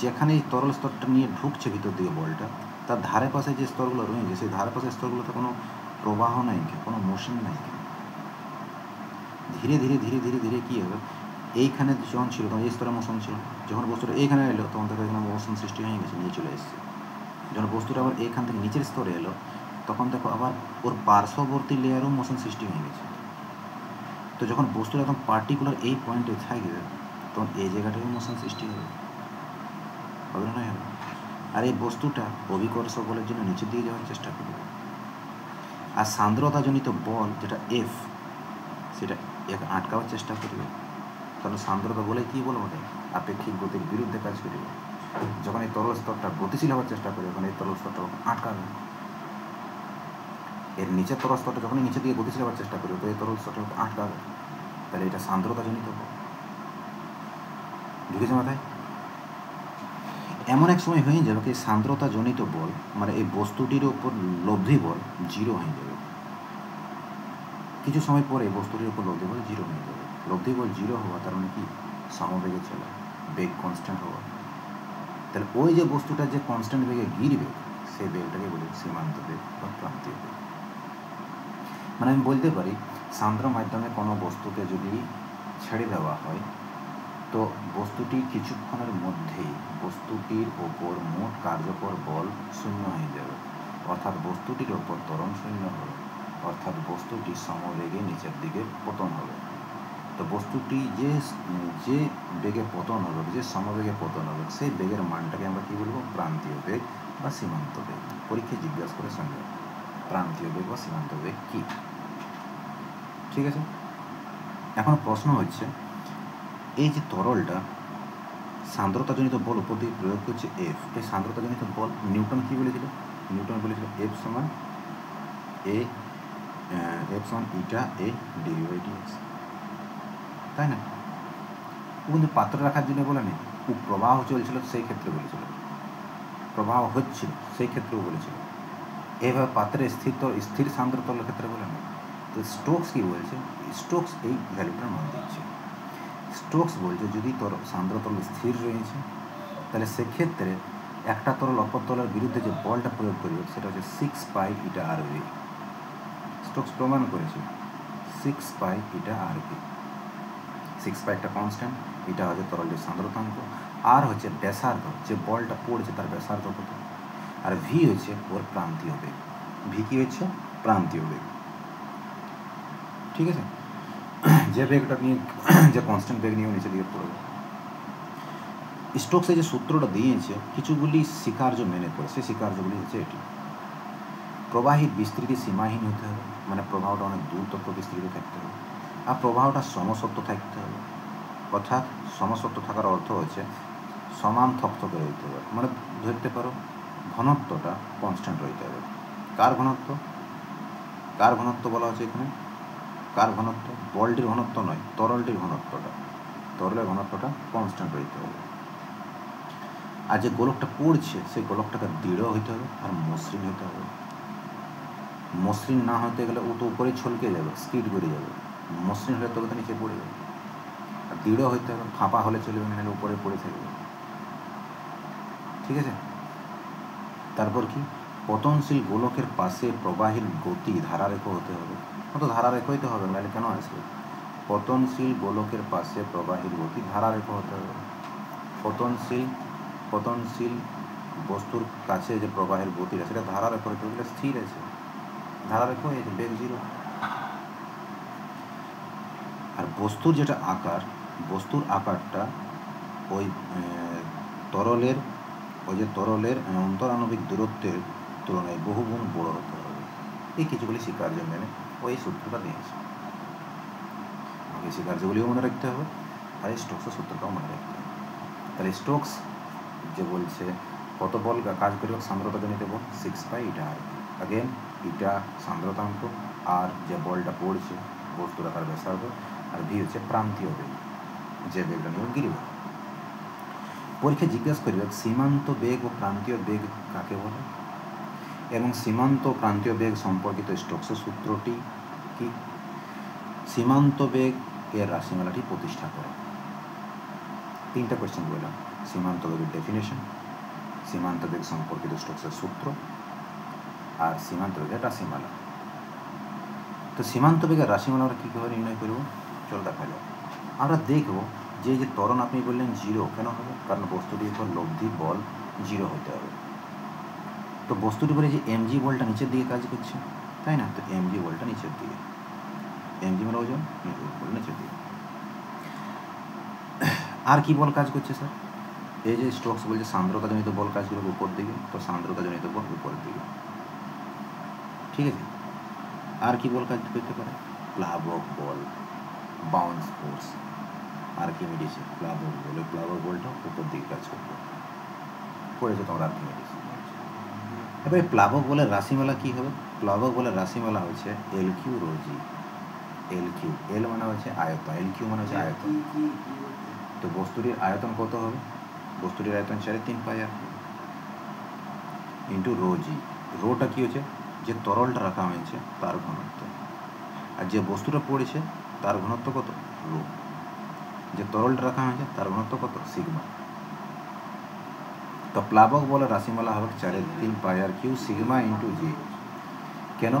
যেখানে এই তরল স্তরটা নিয়ে ঢুকছে ভিতর দিকে বলটা, তার ধারে পাশে যে স্তরগুলো রয়েছে সেই ধারে পাশের স্তরগুলোতে কোনো প্রবাহ নাই, কোনো মোশন নাই। ধীরে ধীরে ধীরে ধীরে ধীরে কী হবে, এইখানে যখন ছিল তখন এই স্তরে মোশন ছিল, যখন বস্তুটা এইখানে এলো তখন থেকে এখানে মোশন সৃষ্টি হয়ে গেছে, নিয়ে চলে এসেছে। যখন বস্তুটা আবার এইখান থেকে নিচের স্তরে এলো তখন দেখো আবার ওর পার্শ্ববর্তী লেয়ারও মোশন সৃষ্টি হয়ে গেছে। তো যখন বস্তুটা একদম পার্টিকুলার এই পয়েন্টে থাকবে তখন এই জায়গাটাও মোশন সৃষ্টি হবে, হবে না? হবে। আর এই বস্তুটা অভিকর্ষ বলের জন্য নিচের দিকে যাওয়ার চেষ্টা করবে, আর সান্দ্রতাজনিত বল যেটা এফ সেটা আটকাবার চেষ্টা করবে। কারণ সান্দ্রতা বলে কী বলবো, আপেক্ষিক গতির বিরুদ্ধে কাজ করবে। যখন এই তরল স্তরটা গতিশীল হওয়ার চেষ্টা করবে তখন এই তরল স্তরটা আটকাবে। এর নিচের তরল স্তরটা যখনই নিচের দিকে গতিশীল হওয়ার চেষ্টা করবে তো এই তরল স্তরটা আটকাবে। তাহলে এটা সান্দ্রতাজনিত বল। ঢুকেছে মাথায়? এমন এক সময় হয়ে যাবে কি সান্দ্রতাজনিত বল মানে এই বস্তুটির ওপর লব্ধি বল জিরো হয়ে যাবে। কিছু সময় পরে বস্তুটির উপর লব্ধি বল জিরো হয়ে যাবে। লব্ধি বল জিরো হওয়া তার মানে কি, সমবেগে চলা, বেগ কনস্ট্যান্ট হওয়া। তাহলে ওই যে বস্তুটা যে কনস্ট্যান্ট বেগে গিরবে সেই বেগটাকে বলি সীমান্ত বেগ বা প্রান্তীয় বেগ। মানে আমি বলতে পারি সান্দ্র মাধ্যমে কোনো বস্তুকে যদি ছেড়ে দেওয়া হয় তো বস্তুটি কিছুক্ষণের মধ্যেই বস্তুটির ওপর মোট কার্যকর বল শূন্য হয়ে যাবে, অর্থাৎ বস্তুটির ওপর ত্বরণ শূন্য হবে, অর্থাৎ বস্তুটি সমবেগে নিচের দিকে পতন হবে। তো বস্তুটি যে বেগে পতন হবে, যে সমবেগে পতন হবে সেই বেগের মানটাকে আমরা কী বলবো, প্রান্তীয় বেগ বা সীমান্ত বেগ। পরীক্ষায় জিজ্ঞাসা করে সঙ্গে প্রান্তীয় বেগ বা সীমান্ত বেগ কী। ঠিক আছে, এখন প্রশ্ন হচ্ছে এই যে তরলটা সান্দ্রতাজনিত বল উপর দিয়ে প্রয়োগ করছে এফ, এই সান্দ্রতাজনিত বল নিউটন কী বলেছিল, নিউটন বলেছিল এফ সমান ইটা এ ডিভি বাই ডিএক্স, তাই না? ও কিন্তু পাত্র রাখার জন্য বলে নেই, ও প্রবাহ চলছিল সেই ক্ষেত্রে বলেছিল, প্রবাহ হচ্ছিল সেই ক্ষেত্রেও বলেছিল। এইভাবে পাত্রে স্থির সান্দ্র তরলের ক্ষেত্রে বলে নেই। তো স্টোকস কী বলছে, স্টোকস এই ভ্যালুটার মান দিচ্ছে। স্টোকস বলছে যদি সান্দ্র তরল স্থির রয়েছে তাহলে সেক্ষেত্রে একটা তরল অপর তরলের বিরুদ্ধে যে বলটা প্রয়োগ করবে সেটা হচ্ছে 6 পাই ইটা আর ভি। স্টোকস প্রমাণ করেছে 6 পাই ইটা আর ভি। 6 পাই একটা কনস্ট্যান্ট, এটা হচ্ছে তরলটির সান্দ্রতাঙ্ক, আর হচ্ছে ব্যাসার্ধ, যে বলটা পড়ছে তার ব্যাসার্ধ কত, আর ভি হচ্ছে ওর প্রান্তীয় বেগ। ভি কি হচ্ছে, প্রান্তীয় বেগ। ঠিক আছে, যে বেগটা নিয়ে যে কনস্ট্যান্ট বেগ নিয়ে নিচে দিকে পড়বে। স্টোকসে যে সূত্রটা দিয়েছে কিছুগুলি স্বীকার্য মেনে পড়ে, সেই স্বীকার্যগুলি হচ্ছে এটি। প্রবাহীর বিস্তৃতি সীমাহীন হতে হবে, মানে প্রবাহটা অনেক দূর তক বিস্তৃত থাকতে হবে, আর প্রবাহটা সমসত্ব থাকতে হবে। অর্থাৎ সমসত্ব থাকার অর্থ হচ্ছে সমান থকথকে রইতে হবে, মানে ধরতে পারো ঘনত্বটা কনস্ট্যান্ট রইতে হবে। কার ঘনত্ব, কার ঘনত্ব বলা হচ্ছে এখানে, কার ঘনত্ব, বলটির ঘনত্ব নয়, তরলটির ঘনত্বটা, তরলের ঘনত্বটা কনস্ট্যান্ট রইতে হবে। আর যে গোলকটা পড়ছে সেই গোলকটাকে দৃঢ় হইতে হবে আর মসৃণ হইতে হবে। মসৃণ না হতে গেলে ও তো উপরে ছলকে যাবে, স্কিড করে যাবে। মসৃণ হলে তবে তো নিচে পড়ে যাবে। আর দৃঢ় হইতে হবে, ফাঁপা হলে চলবে না, হলে উপরে পড়ে থাকবে। ঠিক আছে, তারপর কি, পতনশীল গোলকের পাশে প্রবাহীর গতি ধারারেখ হতে হবে। তো ধারারেখ হইতে হবে, নাহলে কেন আসবে? পতনশীল গোলকের পাশে প্রবাহীর গতি ধারারেখ হতে হবে। পতনশীল বস্তুর কাছে যে প্রবাহের গতিটা সেটা ধারারেখ হতে হবে, স্থির আছে, ধারারেখ হয়েছে, বেগ জিরো। আর বস্তুর যেটা আকার, বস্তুর আকারটা ওই তরলের অন্তরাণবিক দূরত্বের তুলনায় বহুগুণ বড় হতে হবে। এই কিছুগুলি স্বীকার্য মেনে ওই সূত্রটা দিয়েছে। আমাকে স্বীকার্যগুলিও মনে রাখতে হবে আর এই স্টোকসের সূত্রটাও মনে রাখতে হবে। তাহলে স্টোকস যে বলছে কত বল কাজ করবে, সান্দ্রতাজনিত বল 6 পাই ইটা আর। अगेन ইটা সান্দ্রতাঙ্ক, আর যে বলটা পড়ছে বস্তুর আকার ব্যাসার্ধ, আর ভি হচ্ছে প্রান্তীয় বেগ, যে বেগটা নিয়ে গিরবে। পরীক্ষায় জিজ্ঞাসা করবে সীমান্ত বেগ ও প্রান্তীয় বেগ কাকে বলে এবং সীমান্ত প্রান্তীয় বেগ সম্পর্কিত স্টোকসের সূত্রটি কি। সীমান্ত বেগ এর রাশিমালাটি প্রতিষ্ঠা করে। 3টা কোয়েশ্চেন বললাম, সীমান্ত বেগের ডেফিনেশন, সীমান্ত বেগ সম্পর্কিত স্টোকসের সূত্র আর সীমান্ত বেগের রাশিমালা। তো সীমান্ত বেগের রাশিমালা আমরা কীভাবে নির্ণয় করব, চলো দেখা যাক। আমরা দেখব যে এই যে ত্বরণ আপনি বললেন 0 কেন হবে, কারণ বস্তুটির উপর লব্ধি বল 0 হতে হবে। তো বস্তুটির উপরে যে mg বলটা নিচের দিকে কাজ করছে, তাই না? তো mg বলটা নিচের দিকে, mg মানে ওজন, বল নিচের দিকে। আর কি বল কাজ করছে স্যার? এই যে স্টোকস বলছে সান্দ্রতাজনিত বল কাজ করবে উপর দিকে, তো সান্দ্রতাজনিত বল উপরের দিকে, ঠিক আছে? আর কি বল কাজ করতে পারে? প্লাবক বল, বাউন্স ফোর্স, আর্কিমিডিসে প্লাবক বল, প্লাবক বলটা উপর দিকে কাজ করবে, পড়েছো তোমরা আর্কিমিডিস। এবারে প্লাবক বলের রাশিমালা কি হবে? প্লাবক বলের রাশিমালা হচ্ছে এল কিউ রো জি। এল কিউ, এল মানে হচ্ছে আয়তন, এল কিউ মানে হচ্ছে আয়তন। তো বস্তুটির আয়তন কত হবে? বস্তুটির আয়তন 3.5 পাই আর ইন্টু রো জি। রোটা কি হচ্ছে? যে তরলটা রাখা হয়েছে তার ঘনত্ব, আর যে বস্তুটা পড়েছে তার ঘনত্ব কত? রো। যে তরলটা রাখা হয়েছে তার ঘনত্ব কত? সিগমা। তো প্লাবক বলের রাশিমালা হবে 4.3 পাই আর কিউ সিগমা ইন্টু জি। কেন?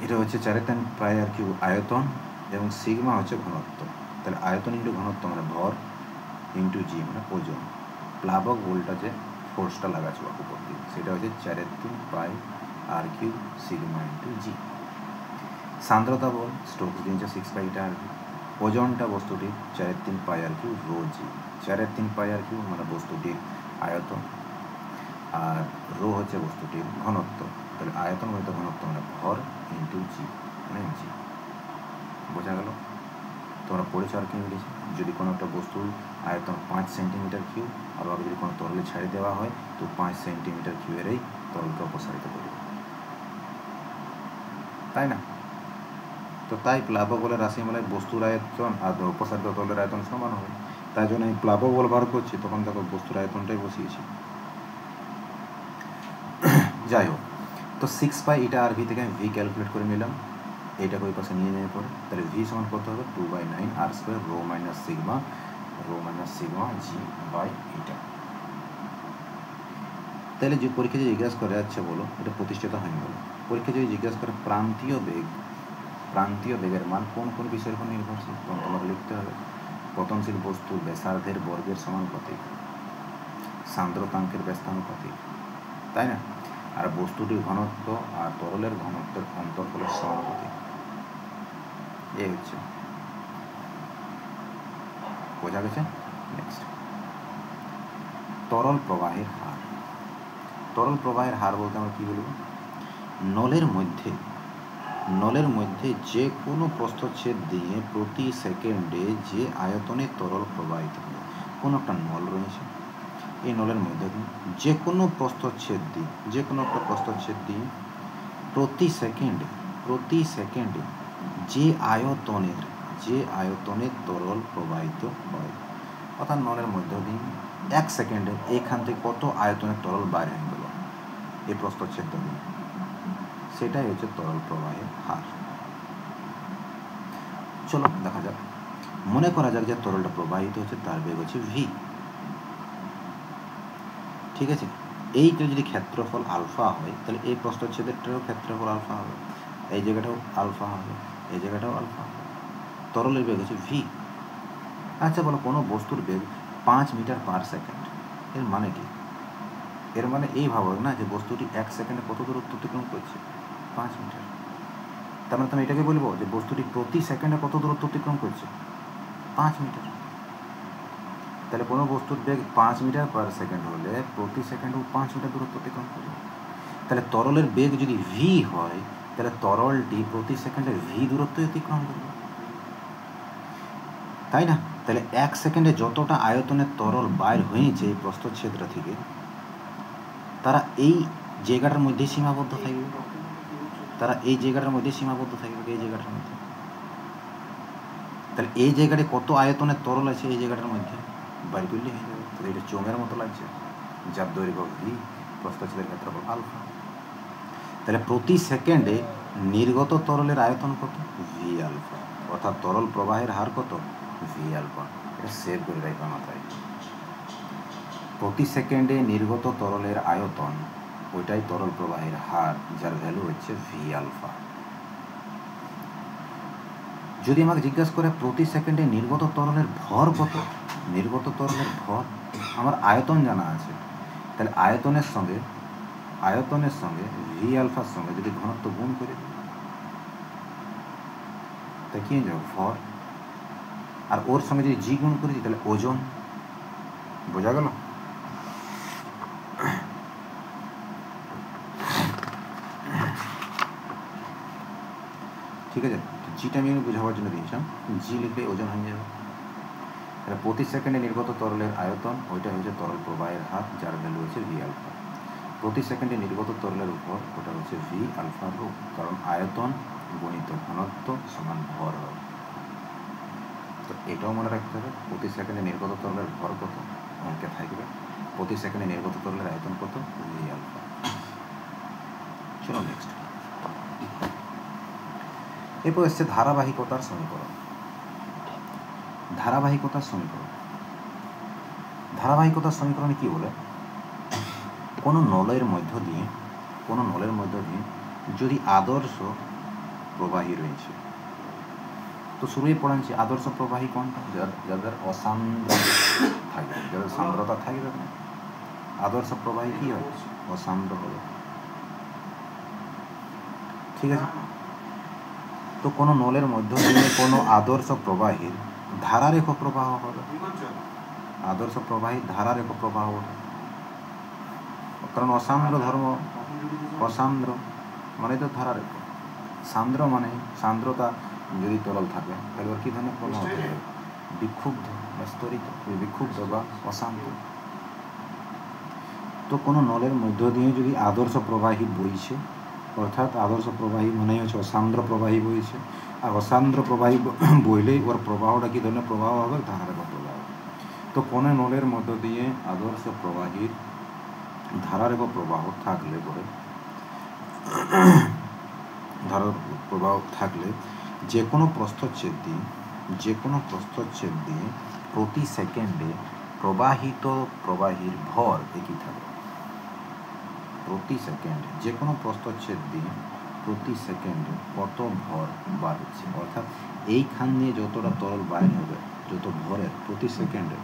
এটা হচ্ছে 4.3 পাই আর কিউ আয়তন এবং সিগমা হচ্ছে ঘনত্ব। তাহলে আয়তন ইন্টু ঘনত্ব মানে ভর ইন্টু জি মানে ওজন। প্লাবক বলটা যে ফোর্সটা লাগাচ্ছে উপর দিকে সেটা হচ্ছে 4.3 পাই আর কিউ সিগমা ইন্টু জি। সান্দ্রতা বল স্টোকস দিয়েছে 6 পাই এটা আর ওজনটা বস্তুটির 4.3 পাই আর কিউ রো জি। 4.3 পাই আর কিউ মানে বস্তুটির আয়তন আর রো হচ্ছে বস্তুটির ঘনত্ব। তাহলে আয়তন বলতে ঘনত্ব মানে ভর ইন্টু জি মানে জি। বোঝা গেল? তোমরা পড়েছো আর কি মিলেছে? যদি কোনো একটা বস্তুর আয়তন 5 সেন্টিমিটার কিউ আর যদি কোনো তরলে ছাড়ি দেওয়া হয় তো 5 সেন্টিমিটার কিউয়ের এই তরলকে অপসারিত করবে, তাই না? তো তাই প্লাবক বলের রাশিমালায় বস্তুর আয়তন আর অপসারিত তরলের আয়তন সমান হবে। তাই জন্য এই প্লাবক বল বার করছি তখন দেখো বস্তুর আয়তনটাই বসিয়েছি। যাই হোক, তো 6 পাই এটা আর ভি থেকে আমি ভি ক্যালকুলেট করে নিলাম, এইটাকে ওই পাশে নিয়ে নেওয়ার পরে তাহলে ভি সমান কত হবে? 2/9 r square rho minus sigma g by এটা। তাহলে যে পরীক্ষা যে জিজ্ঞাসা করে, আচ্ছা বলো এটা প্রতিষ্ঠিত হয়নি বলো, পরীক্ষা যদি জিজ্ঞাসা করে প্রান্তীয় বেগের মান কোন কোন বিষয়ের উপর নির্ভরশীল, তখন তোমাকে লিখতে হবে পতনশীল বস্তুর ব্যাসার্ধের বর্গের সমানুপাতিক, সান্দ্রতাঙ্কের ব্যস্তানুপাতিক, তাই না? আর বস্তুটির ঘনত্ব আর তরলের ঘনত্বের অন্তরফলের সমানুপাতিক। এই হচ্ছে, বোঝা গেছে? নেক্সট, তরল প্রবাহের হার। তরল প্রবাহের হার বলতে আমরা কি বলবো? নলের মধ্যে যে কোনো প্রস্থচ্ছেদ দিয়ে প্রতি সেকেন্ডে যে আয়তনে তরল প্রবাহিত হবে। কোনো একটা নল রয়েছে, এই নলের মধ্যে যে কোনো প্রস্থচ্ছেদ দিয়ে প্রতি সেকেন্ডে যে আয়তনে তরল প্রবাহিত হয়, অর্থাৎ নলের মধ্য দিয়ে 1 সেকেন্ডে এখান থেকে কত আয়তনের তরল বাইরে হয়ে গেল এই প্রস্থচ্ছেদ দিয়ে, সেটাই হচ্ছে তরল প্রবাহের হার। চলো দেখা যাক। মনে করা যাক যে তরলটা প্রবাহিত হচ্ছে, তার বেগ হচ্ছে ভি, ঠিক আছে? এইটা যদি ক্ষেত্রফল আলফা হয় তাহলে এই প্রস্থচ্ছেদেরটারও ক্ষেত্রফল আলফা হবে, এই জায়গাটাও আলফা হবে, এই জায়গাটাও আলফা হবে। তরলের বেগ হচ্ছে ভি। আচ্ছা বলো, কোনো বস্তুর বেগ 5 মিটার পার সেকেন্ড, এর মানে কি? এর মানে এই ভাবো না যে বস্তুটি 1 সেকেন্ডে কত দূরত্ব অতিক্রম করছে? 5 মিটার। তার মানে তুমি এটাকে বলবো যে বস্তুটি প্রতি সেকেন্ডে কত দূরত্ব অতিক্রম করছে? 5 মিটার। তাহলে কোনো বস্তুর বেগ 5 মিটার পার সেকেন্ড হলে প্রতি সেকেন্ডেও 5 মিটার দূরত্ব অতিক্রম করবে। তাহলে তরলের বেগ যদি ভি হয় তাহলে তরলটি প্রতি সেকেন্ডে ভি দূরত্ব অতিক্রম করবে, তাই না? তাহলে 1 সেকেন্ডে যতটা আয়তনের তরল বাইর হয়েছে এই প্রস্থচ্ছেদটা থেকে, তারা এই জায়গাটার মধ্যে সীমাবদ্ধ থাকবে, এই জায়গাটার মধ্যে। তাহলে এই জায়গাটা কত আয়তনের তরল আছে এই জায়গাটার মধ্যে বাইর করলে হয়ে যাবে। তাহলে এটা চোঙের মতো লাগছে, যার দৈর্ঘ্য ভি, প্রস্থচ্ছেদের ক্ষেত্রফল আলফা। তাহলে প্রতি সেকেন্ডে নির্গত তরলের আয়তন কত? ভি আলফা, অর্থাৎ তরল প্রবাহের হার কত? V alpha. এটা সেভ করে রাখবা মাথায়। প্রতি সেকেন্ডে নির্গত তরলের আয়তন, ওইটাই তরল প্রবাহের হার, যার ভ্যালু হচ্ছে ভি আলফা। যদি আমাকে জিজ্ঞাসা করে প্রতি সেকেন্ডে নির্গত তরলের ভর কত, নির্গত তরলের ভর, আমার আয়তন জানা আছে, তাহলে আয়তনের সঙ্গে ভি আলফার সঙ্গে যদি ঘনত্ব গুণ করে দিই, তাই কি হয়ে যাবে ভর, আর ওর সঙ্গে যদি জি গুণ করে দিই তাহলে ওজন। বোঝা গেল? ঠিক আছে, জিটা আমি বোঝাবার জন্য দিয়েছিলাম, জি লিখলে ওজন হয়ে যাবে। তাহলে প্রতি সেকেন্ডে নির্গত তরলের আয়তন, ওইটা হচ্ছে তরল প্রবাহের হার, যার ভ্যালু হচ্ছে ভি আলফা। প্রতি সেকেন্ডে নির্গত তরলের উপর, ওটা হচ্ছে ভি আলফা রো, কারণ আয়তন গণিত ঘনত্ব সমান ভর হবে। তো এটাও মনে রাখতে হবে, প্রতি সেকেন্ডে নির্গত তরলের ভর কত অঙ্কে থাকবে, প্রতি সেকেন্ডে নির্গত তরলের আয়তন কত, ভি আলফা। চলো নেক্সট। এরপর এসছে ধারাবাহিকতার সমীকরণ। ধারাবাহিকতার সমীকরণে কি বলে, কোনো নলের মধ্য দিয়ে যদি আদর্শ প্রবাহী রয়েছে, তো শুরুই পড়াচ্ছি আদর্শ প্রবাহী কোনটা, যাদের অসান্দ্র থাকবে, যাদের সান্দ্রতা থাকবে না, আদর্শ প্রবাহী কি হয়, অসান্দ্র হবে। ঠিক আছে, তো কোনো নলের মধ্য দিয়ে কোনো আদর্শ প্রবাহীর ধারারেখ প্রবাহ হবে, আদর্শ প্রবাহীর ধারারেখ প্রবাহ হবে, কারণ অসান্দ্র ধর্ম, অসান্দ্র মানে তো ধারারেখ, সান্দ্র মানে সান্দ্রতা যদি তরল থাকে তাহলে ওর কী ধরনের প্রবাহ হতে হবে, বিক্ষুব্ধ বা স্তরিত, বিক্ষুব্ধ বা অশান্ত। তো কোনো নলের মধ্য দিয়ে যদি আদর্শ প্রবাহী বইছে, অর্থাৎ আদর্শ প্রবাহী মানে হচ্ছে অসান্দ্র প্রবাহী বইছে, আর অসান্দ্র প্রবাহী বইলেই ওর প্রবাহটা কী ধরনের প্রবাহ হবে, ধারারেখ প্রবাহ। তো কোনো নলের মধ্য দিয়ে আদর্শ প্রবাহীর ধারারেখ প্রবাহ থাকলে পরে যে কোনো প্রস্থচ্ছেদ দিয়ে প্রতি সেকেন্ডে প্রবাহিত প্রবাহীর ভর একই থাকে। প্রতি সেকেন্ডে যে কোনো প্রস্থচ্ছেদ দিয়ে প্রতি সেকেন্ডে কত ভর বার হচ্ছে, অর্থাৎ এইখান দিয়ে যতটা তরল বাইর হবে, যত ভরের প্রতি সেকেন্ডে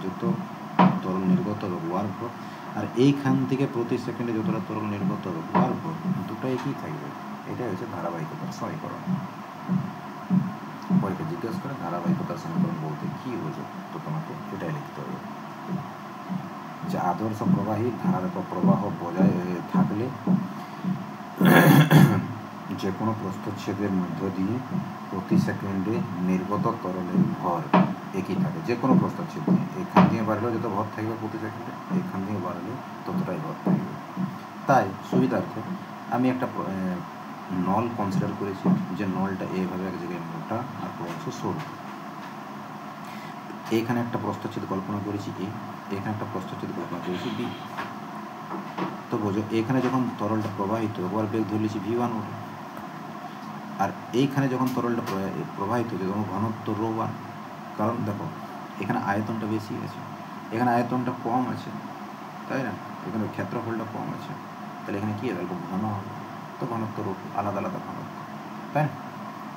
যত তরল নির্গত হবে ওয়ার ভর, আর এইখান থেকে প্রতি সেকেন্ডে যতটা তরল নির্গত হবে ওয়ার ভর, দুটো একই থাকবে। এটাই হচ্ছে ধারাবাহিকতার সমীকরণ। পরীক্ষা জিজ্ঞেস করে ধারাবাহিকতার সমীকরণ বলতে কি বোঝো, তো তোমাকে এটাই লিখতে হবে যে আদর্শ প্রবাহী ধারারেখ প্রবাহ বজায় থাকলে যে কোনো প্রস্থচ্ছেদের মধ্য দিয়ে প্রতি সেকেন্ডে নির্গত তরলের ভর একই থাকে। যে কোনো প্রস্থচ্ছেদ দিয়ে এখান দিয়ে বাড়লেও যত ভর থাকবে প্রতি সেকেন্ডে, এখান দিয়ে বাড়লেও ততটাই ভর থাকবে। তাই সুবিধার্থে আমি একটা নল কনসিডার করেছি, যে নলটা এইভাবে এক জায়গায় মোটা আর অংশ সরু। এখানে একটা প্রস্থচ্ছেদ কল্পনা করেছি এ, এখানে একটা প্রস্থচ্ছেদ কল্পনা করেছি বি। তো বোঝো এখানে যখন তরলটা প্রবাহিত ওর বেগ ধরেছি V1 ওঠে, আর এইখানে যখন তরলটা প্রবাহিত হচ্ছে তখন ঘনত্ব ρ1। কারণ দেখো এখানে আয়তনটা বেশি আছে, এখানে আয়তনটা কম আছে, তাই না, এখানে ক্ষেত্রফলটা কম আছে, তাহলে এখানে কী হবে, অল্প ঘন হবে, তো ঘনত্ব ρ2, আলাদা আলাদা ঘনত্ব, তাই না।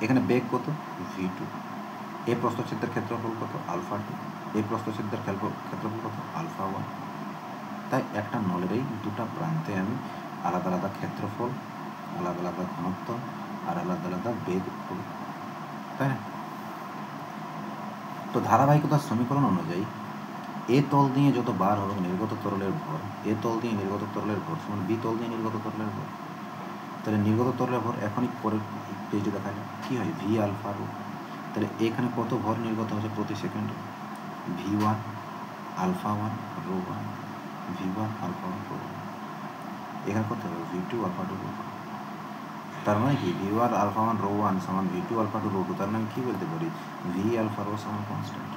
এখানে বেগ কত, V2, এই প্রস্থচ্ছেদের ক্ষেত্রফল কত, α2, এই প্রস্থচ্ছেদের ক্ষেত্রফল কত, α1। তাই একটা নলেরই দুটা প্রান্তে আমি আলাদা আলাদা ক্ষেত্রফল, আলাদা আলাদা ঘনত্ব আর আলাদা আলাদা বেগ করি, তাই না। তো ধারাবাহিকতার সমীকরণ অনুযায়ী এ তল দিয়ে যত বার হবে নির্গত তরলের ভর, এ তল দিয়ে নির্গত তরলের ভর সমান বি তল দিয়ে নির্গত তরলের ভর। তাহলে নির্গত তরলের ভর এখনই পরের পেজে দেখা যায় কী হয়, ভি আলফা রো। তাহলে এখানে কত ভর নির্গত হচ্ছে প্রতি সেকেন্ডে, V1 α1 ρ1, V1 α1 ρ1। এখানে কত হবে, V2 α2 ρ2। তার মানে কি V1 α1 ρ1 সমান V2 α2 ρ2। তার মানে কি বলতে পারি, V আলফা রো সমান কনস্ট্যান্ট।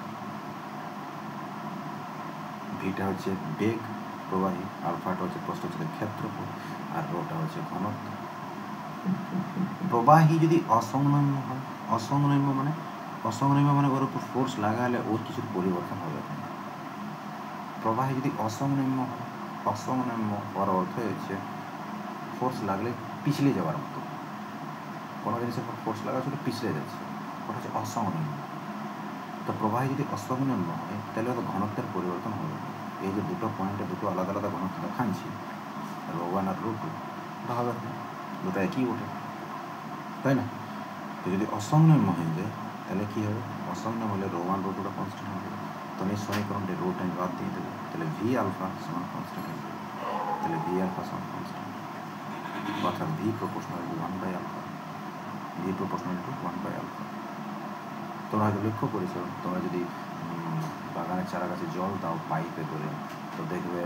ভিটা হচ্ছে বেগ প্রবাহী, আলফাটা হচ্ছে প্রস্থচ্ছেদের ক্ষেত্রফল, আর রোটা হচ্ছে ঘনত্ব। প্রবাহী যদি অসংনম্য হয়, অসংনম্য মানে ওর উপর ফোর্স লাগালে ওর কিছুর পরিবর্তন হবে না। প্রবাহে যদি অসংলগ্ন হয়, অসংলগ্ন হওয়ার অর্থ হচ্ছে ফোর্স লাগলে পিছলে যাওয়ার মতো, কোনো জিনিসের উপর ফোর্স লাগা শুধু পিছলে যাচ্ছে, ওটা হচ্ছে অসংলগ্ন। তো প্রবাহে যদি অসংলগ্ন হয় তাহলে তো ঘনত্বের পরিবর্তন হবে। এই যে দুটো পয়েন্টে দুটো আলাদা আলাদা ঘনত্ব দেখাচ্ছি, ρ1 আর ρ2, ওটা হবে না, দুটো একই ওঠে, তাই না? তো যদি অসংলগ্ন হয়ে যায় তাহলে কী হবে? অসংলগ্ন হলে ρ1 ρ2টা কনস্ট্যান্ট হয়ে যাবে। তো আমি সমীকরণটি রো টাইম বাদ দিয়ে দেবো, তাহলে ভি আলফা সমান কনস্ট্যান্ট হয়ে যাবে। তাহলে ভি আলফা সমান কনস্ট্যান্ট, অর্থাৎ v proportional to 1/α, v proportional to 1/α। তোমরা হয়তো লক্ষ্য করেছো, তোমরা যদি বাগানের চারা গাছে জল দাও পাইপে করে, তো দেখবে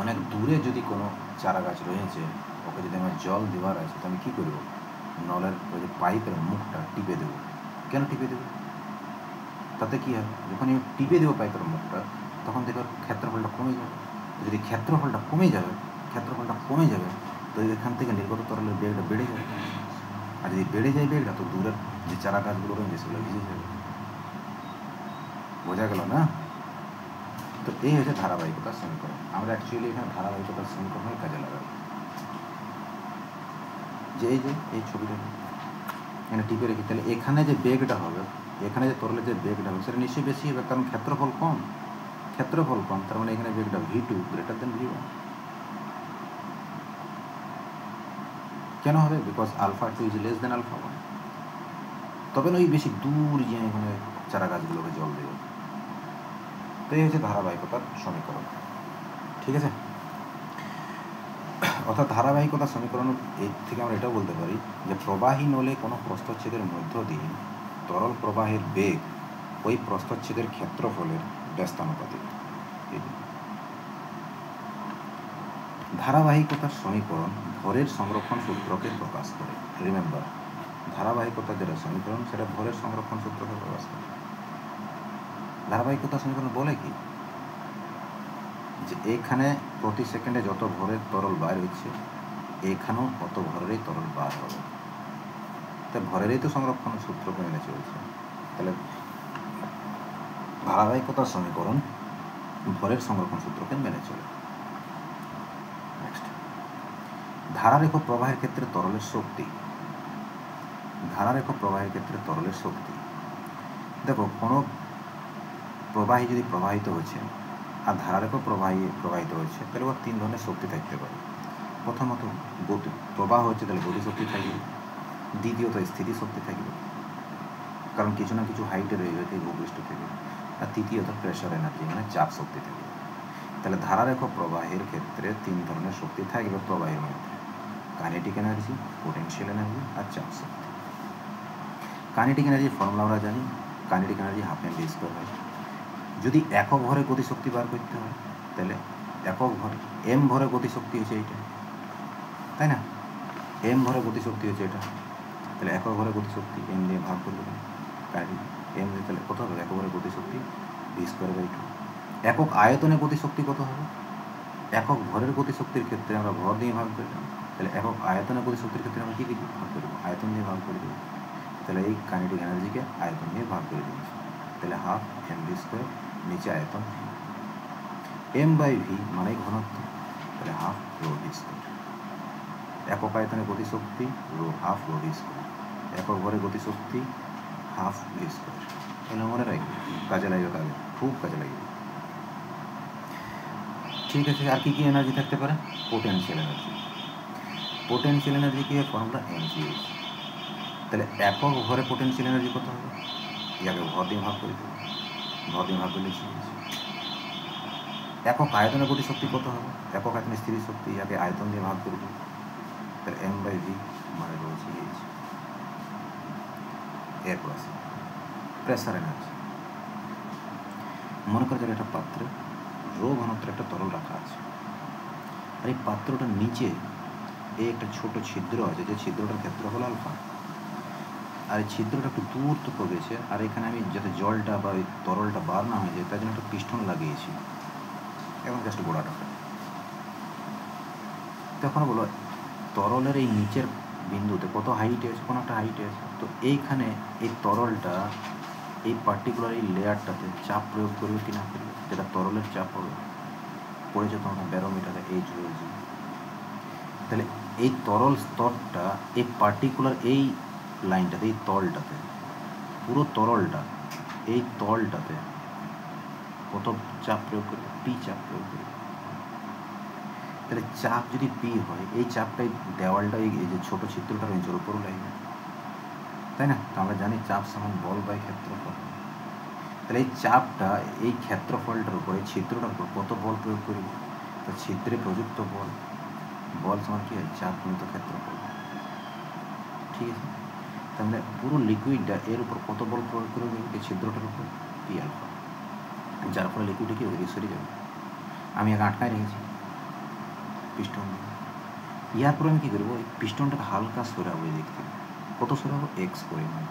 অনেক দূরে যদি কোনো চারা গাছ রয়েছে, ওকে যদি আমার জল দেওয়ার আছে, তো আমি কী করবো? নলের ওই যে পাইপের মুখটা টিপে দেবো। কেন টিপে দেবো? তাতে কী হবে? যখন আমি টিপে দেবো পাইপের মুখটা, তখন দেখবে ক্ষেত্রফলটা কমে যাবে। যদি ক্ষেত্রফলটা কমে যাবে তো এখান থেকে নির্গত তরলের বেগটা বেড়ে যাবে। আর যদি বেড়ে যায় বেগটা, তো দূরের যে চারা গাছগুলো রয়েছে সেগুলো ভিজে যাবে। বোঝা গেল না? তো এই হচ্ছে ধারাবাহিকতার সমীকরণ। আমরা অ্যাকচুয়ালি এখানে ধারাবাহিকতার সমীকরণের কাজে লাগাই। যে এই ছবিটা এখানে টিপে রেখে, তাহলে এখানে যে বেগটা হবে, এখানে যে তরলের যে বেগটা হবে সেটা নিশ্চয়ই বেশি হবে, কারণ ক্ষেত্রফল কম, তার মানে এখানে বেগটা V2 গ্রেটার দেন V1। কেন হবে? Because α2 is less than α1। তবে না ওই বেশি দূর গিয়ে এখানে চারা গাছগুলোকে জল দেবে। তো এই হচ্ছে ধারাবাহিকতার সমীকরণ, ঠিক আছে? অর্থাৎ ধারাবাহিকতার সমীকরণ এর থেকে আমরা এটাও বলতে পারি যে প্রবাহী নলে কোনো প্রস্থচ্ছেদের মধ্য দিয়ে তরল প্রবাহের বেগ ওই প্রস্থচ্ছেদের ক্ষেত্রফলের ব্যস্তানুপাতিক। ধারাবাহিকতার সমীকরণ ভরের সংরক্ষণ সূত্রকে প্রকাশ করে। রিমেম্বার, ধারাবাহিকতার যেটা সমীকরণ সেটা ভরের সংরক্ষণ সূত্রকে প্রকাশ করে। ধারাবাহিকতার সমীকরণ বলে কি? যে এখানে প্রতি সেকেন্ডে যত ভরের তরল বার হচ্ছে, এখানেও কত ভরেরই তরল বার হবে। তাই ভরেরই তো সংরক্ষণ সূত্রকে মেনে চলছে। তাহলে ধারাবাহিকতার সমীকরণ ভরের সংরক্ষণ সূত্রকে মেনে চলে। নেক্সট, ধারারেখ প্রবাহের ক্ষেত্রে তরলের শক্তি। ধারারেখ প্রবাহের ক্ষেত্রে তরলের শক্তি, দেখো কোনো প্রবাহী যদি প্রবাহিত হচ্ছে আর ধারারেখ প্রবাহিত হচ্ছে, তাহলে ওর তিন ধরনের শক্তি থাকতে পারে। প্রথমত গতি, প্রবাহ হচ্ছে তাহলে গতিশক্তি থাকবে। দ্বিতীয়ত স্থিতিশক্তি থাকবে, কারণ কিছু না কিছু হাইটে রয়ে গেছে ভূপৃষ্ঠ থেকে। আর তৃতীয়ত প্রেশার এনার্জি, মানে চাপ শক্তি থাকবে। তাহলে ধারারেখ প্রবাহের ক্ষেত্রে তিন ধরনের শক্তি থাকবে প্রবাহের মধ্যে: কাইনেটিক এনার্জি, পোটেনশিয়াল এনার্জি আর চাপ শক্তি। কাইনেটিক এনার্জির ফর্মুলা আমরা জানি, কাইনেটিক এনার্জি ½ mv² হয়। যদি একক ভরে গতিশক্তি বার করতে হয় তাহলে একক ভরে m ভরে গতিশক্তি হচ্ছে এইটা, তাই না? m ভরে গতিশক্তি হচ্ছে এটা, তাহলে একক ভরে গতিশক্তি m দিয়ে ভাগ করে দেবেন। m দিয়ে তাহলে কত হবে? একক ভরে গতিশক্তি v²/2। একক আয়তনে গতিশক্তি কত হবে? একক ভরের গতিশক্তির ক্ষেত্রে আমরা ভর দিয়ে ভাগ করলাম, তাহলে একক আয়তনের গতিশক্তির ক্ষেত্রে আমরা কী দিয়ে ভাগ করব? আয়তন দিয়ে ভাগ করে দেব। তাহলে এই কাইনেটিক এনার্জিকে আয়তন দিয়ে ভাগ করে দিয়েছি, তাহলে ½mv², নিচে আয়তন m/v মানে ঘনত্ব, তাহলে ½ ρd²। একক আয়তনে গতিশক্তি ½ ρd², একক ভরে গতিশক্তি ½ v²। তাহলে মনে রাখবে, কাজে লাগবে, কাজে খুব কাজে লাগবে। ঠিক আছে, আর কি কি এনার্জি থাকতে পারে? Potential energy. পোটেনশিয়াল এনার্জি কি ফর্মুলা mgh। তাহলে একক ভরে পোটেনশিয়াল এনার্জি কত হবে? ইয়াকে ভর দিয়ে ভাগ করে দেবো, ভর দিয়ে ভাগ করলে একক আয়তনের গতিশক্তি কত হবে? একক আয়তনের স্থির শক্তি, ইয়াকে আয়তন দিয়ে ভাগ করে দেবো, তাহলে m/v মানে রয়েছে h। এরপর আছে প্রেসার এনার্জি। মনে করা যায় একটা পাত্রে রো ঘনত্বের একটা তরল রাখা আছে, আর এই পাত্রটার নিচে এই একটা ছোট ছিদ্র আছে, যে ছিদ্রটার ক্ষেত্রফল আলফা। আর এই ছিদ্রটা একটু দূরত্ব গেছে, আর এখানে আমি যাতে জলটা বা ওই তরলটা বার না হয়ে যায় তার জন্য একটা পিস্টন লাগিয়েছি এবং জাস্ট গোড়াটা। তখন বলো তরলের এই নিচের বিন্দুতে কত হাইটে আছে? কোনো একটা হাইটে আছে। তো এইখানে এই তরলটা এই পার্টিকুলার এই লেয়ারটাতে চাপ প্রয়োগ করবে কি না করবে, যেটা তরলের চাপ হবে, পড়েছো তোমরা ব্যারোমিটারে HOG। তাহলে এই তরল স্তরটা এই পার্টিকুলার এই লাইনটাতে, এই তলটাতে, পুরো তরলটা এই তলটাতে কত চাপ প্রয়োগ করবে? P চাপ প্রয়োগ করবে। তাহলে চাপ যদি P হয়, এই চাপটাই দেওয়ালটা এই যে ছোট চিত্রটা রয়েছে ওর উপরও লাগবে, তাই না? তো আমরা জানি চাপ সমান বল বাই ক্ষেত্রফল। তাহলে এই চাপটা এই ক্ষেত্রফলটার উপরে, ছিদ্রটার উপর কত বল প্রয়োগ করবে? তো ছিদ্রে প্রযুক্ত বল, বল সমান কি হয়? চাপ গুণিত ক্ষেত্রফল। ঠিক আছে, তাহলে পুরো লিকুইডটা এর উপর কত বল প্রয়োগ করবে? এই ছিদ্রটার উপর P আলফা, যার ফলে লিকুইডটা কি ওদিকে সরে যাবে। আমি আগে আটকায় রেখেছি পিস্টন দিয়ে। ইয়ার পরে আমি কী করবো? এই পিস্টনটাকে হালকা সরাবো এই দিক থেকে। কত সরাবো? এক্স পরিমাণ।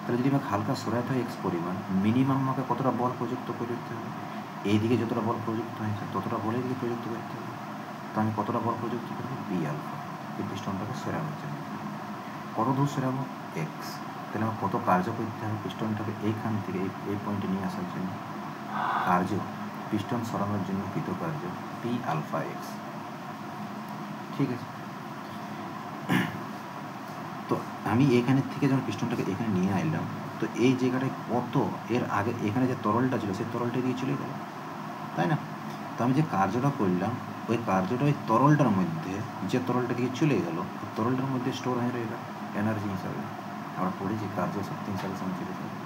তাহলে যদি আমাকে হালকা সরাতে হয় এক্স পরিমাণ, মিনিমাম আমাকে কতটা বল প্রযুক্ত করে দিতে হবে? এই দিকে যতটা বল প্রযুক্ত হয়েছে ততটা বলের দিকে প্রযুক্ত করতে হবে। তো আমি কতটা বল প্রযুক্ত করবো? P আলফা, এই পিস্টনটাকে সরানোর জন্য। কত দূর সরাবো? এক্স। তাহলে আমার কত কার্য করতে হবে পিস্টনটাকে এইখান থেকে এই পয়েন্টে নিয়ে আসার জন্য? কার্য, পিস্টন সরানোর জন্য কৃতকার্য P আলফা এক্স। ঠিক আছে, তো আমি এখানের থেকে যখন পিস্টনটাকে এখানে নিয়ে আইলাম, তো এই জায়গাটায় কত, এর আগে এখানে যে তরলটা ছিল সেই তরলটা দিয়ে চলে গেল, তাই না? তো আমি যে কার্যটা করলাম, ওই কার্যটা ওই তরলটার মধ্যে, যে তরলটা দিয়ে চলে গেল ওই তরলটার মধ্যে স্টোর হয়ে রইল এনার্জি হিসাবে। আমরা পড়েছি কার্য শক্তি হিসাবে সঞ্চিত থাকে।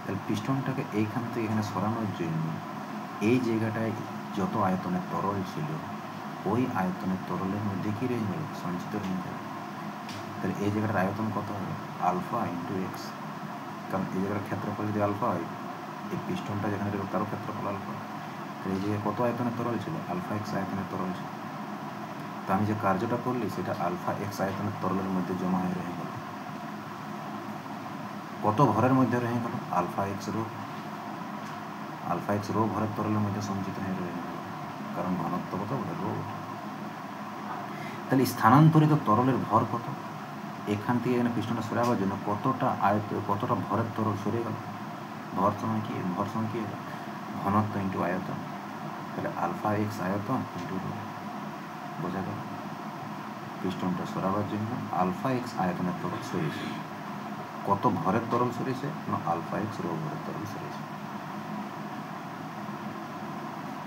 তাহলে পিস্টনটাকে এইখান থেকে এখানে সরানোর জন্য এই জায়গাটায় যত আয়তনের তরল ছিল, ওই আয়তনের তরলের মধ্যে কী রয়ে যাবে? সঞ্চিত হয়ে যাবে। তাহলে এই জায়গাটার আয়তন কত হবে? Alpha into X. কারণ এই জায়গার ক্ষেত্রফল যদি আলফা হয়, এই পিস্টনটা যেখানে রয়েছে তারও ক্ষেত্রফল আলফা। তাহলে এই জায়গায় কত আয়তনের তরল ছিল? আলফা এক্স আয়তনের তরল ছিল। তো আমি যে কার্যটা করলি সেটা আলফা এক্স আয়তনের তরলের মধ্যে জমা হয়ে রয়ে গেল। কত ভরের মধ্যে রয়ে গেল? Alpha X rho. Alpha X rho ভরের তরলের মধ্যে সঞ্চিত হয়ে রয়ে গেল, কারণ ঘনত্ব কত? রো। তাহলে স্থানান্তরিত তরলের ভর কত? এখান থেকে এখানে পিস্টনটা সরাবার জন্য কতটা কতটা ভরের তরল সরে গেল? ভর সময় কি? ভর সময় কি হলো? ঘনত্ব ইন্টু আয়তন। তাহলে আলফা এক্স আয়তন ইন্টু রো। বোঝা গেল? পিস্টনটা সরাবার জন্য আলফা এক্স আয়তনের তরল সরেছে। কত ভরের তরল সরেছে? না, আলফা এক্স রো ভরের তরল সরেছে।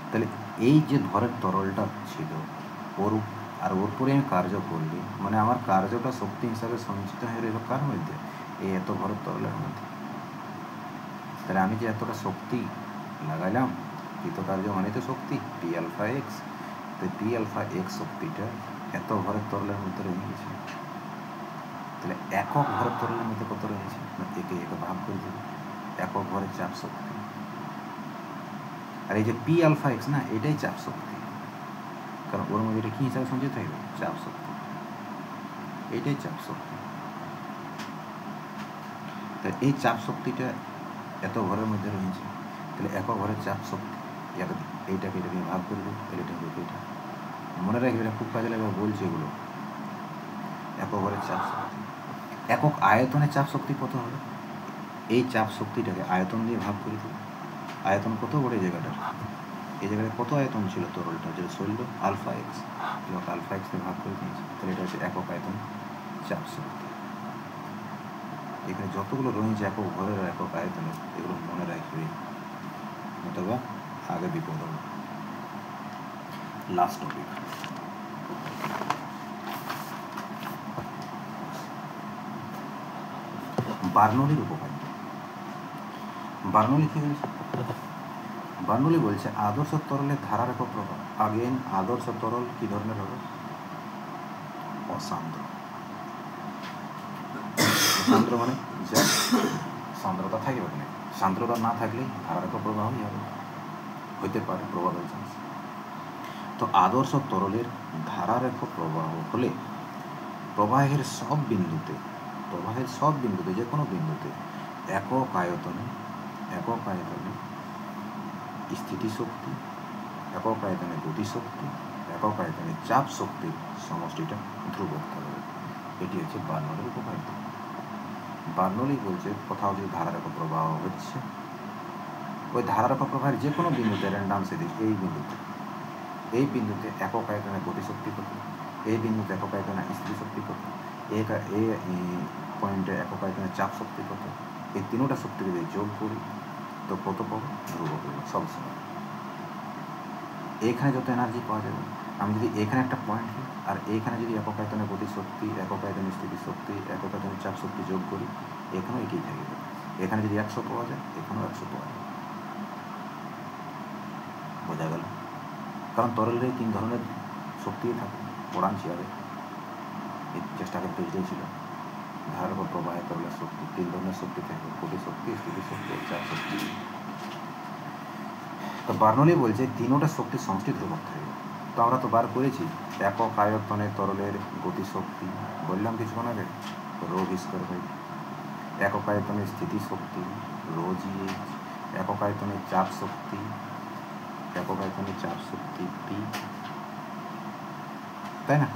তাহলে এই যে ভরের তরলটা ছিল ওর ওর পরে আমি কার্য করলি, মানে আমার কার্যটা শক্তি হিসাবে সঞ্চিত হয়ে রইল কার মধ্যে? এই এত ভরের তরলের মধ্যে। তাহলে আমি যে এতটা শক্তি লাগাইলাম, কৃতকার্য মানে তো শক্তি P আলফা এক্স। তো P আলফা এক্স শক্তিটা এত ভরের তরলের মধ্যে রয়ে গেছে। তাহলে একক ভরের তরলের মধ্যে কত রয়েছে? একে একে ভাগ করে দেবে, একক ভরের চাপ শক্তি। আর এই যে P আলফা এক্স না, এটাই চাপ শক্তি, কারণ ওর মধ্যে এটা কী হিসাবে সঞ্চিত থাকবে? চাপ শক্তি। এইটাই চাপ শক্তি। তাই এই চাপ শক্তিটা এত ঘরের মধ্যে রয়েছে। তাহলে একক ঘরের চাপ শক্তি, এইটাকে এটা দিয়ে ভাগ করে দেবো, তাহলে এটা হবে এটা। মনে রাখবে, এটা খুব কাজে লাগবে, বলছে এগুলো। একক ঘরের চাপ শক্তি। একক আয়তনের চাপ শক্তি কত হবে? এই চাপ শক্তিটাকে আয়তন দিয়ে ভাগ করে দেবো। আয়তন কত বড় এই জায়গাটার? এই জায়গায় কত আয়তন ছিল তরলটা যেটা চললো? Alpha x. আলফা এক্স দিয়ে ভাগ করে দিয়েছি, তাহলে এটা হচ্ছে একক আয়তন চাপ শক্তি। এখানে যতগুলো রয়েছে একক ভরের একক আয়তনের, এগুলো মনে রাখবে, অথবা আগে বিপদ হবে। লাস্ট টপিক, বার্নৌলির উপপাদ্য। বার্নৌলি কি বলছে? বার্নৌলি বলছে আদর্শ তরলের ধারারেখ প্রভাব। আগেন আদর্শ তরল কি ধরনের হবে? অসান্দ্র। সান্দ্র মানে যা সান্দ্রতা থাকবে না, সান্দ্রতা না থাকলেই ধারারেখ প্রবাহই হবে, হইতে পারে প্রবাহের চান্স। তো আদর্শ তরলের ধারারেখ প্রবাহ হলে প্রবাহের সব বিন্দুতে যে কোনো বিন্দুতে একক আয়তনে স্থিতিশক্তি, একক আয়তনে গতিশক্তি, একক আয়তনে চাপ শক্তির সমষ্টিটা ধ্রুবক থাকবে। এটি হচ্ছে বার্নৌলির উপপাদ্য। বার্নৌলি বলছে কোথাও যদি ধারারেখ প্রবাহ হচ্ছে, ওই ধারারেখ প্রবাহের যে কোনো বিন্দুতে র্যান্ডাম সেদিক এই বিন্দুতে এই বিন্দুতে একক আয়তনে গতিশক্তি কত, এই বিন্দুতে একক আয়তনে স্থিতিশক্তি কত, এই পয়েন্টে একক আয়তনে চাপ শক্তি কত, এই তিনোটা শক্তিকে যদি যোগ করি তো কত পাবো, ধ্রুবক পাবো সবসময়। এইখানে যত এনার্জি পাওয়া যাবে, আমি যদি এখানে একটা পয়েন্ট নিই আর এইখানে যদি একক আয়তনে গতিশক্তি, একক আয়তনে স্থিতিশক্তি, একক আয়তনে চাপ শক্তি যোগ করি, এখানেও একই থাকবে। এখানে যদি 100 পাওয়া যায়, এখানেও 100 পাওয়া যায়। বোঝা গেল? কারণ তরলের 3 ধরনের শক্তি থাকে, পড়াচ্ছি আগে, এই চেষ্টাকে পেজটাই ছিল। ধারার উপর প্রবাহে তরলের শক্তি 3 ধরনের শক্তি থাকে, গতিশক্তি, স্থিতিশক্তি, চাপ শক্তি। তো বার্নৌলি বলছে তিনোটা শক্তির সমষ্টি ধ্রুবক থাকবে। তো আমরা তো বার করেছি একক আয়তনে তরলের গতিশক্তি, বললাম কিছুক্ষণ আগে, রো ভি স্কয়ার বাই। একক আয়তনে স্থিতিশক্তি রো জি এইচ, একক আয়তনে চাপ শক্তি, একক আয়তনে চাপ শক্তি পি, তাই না?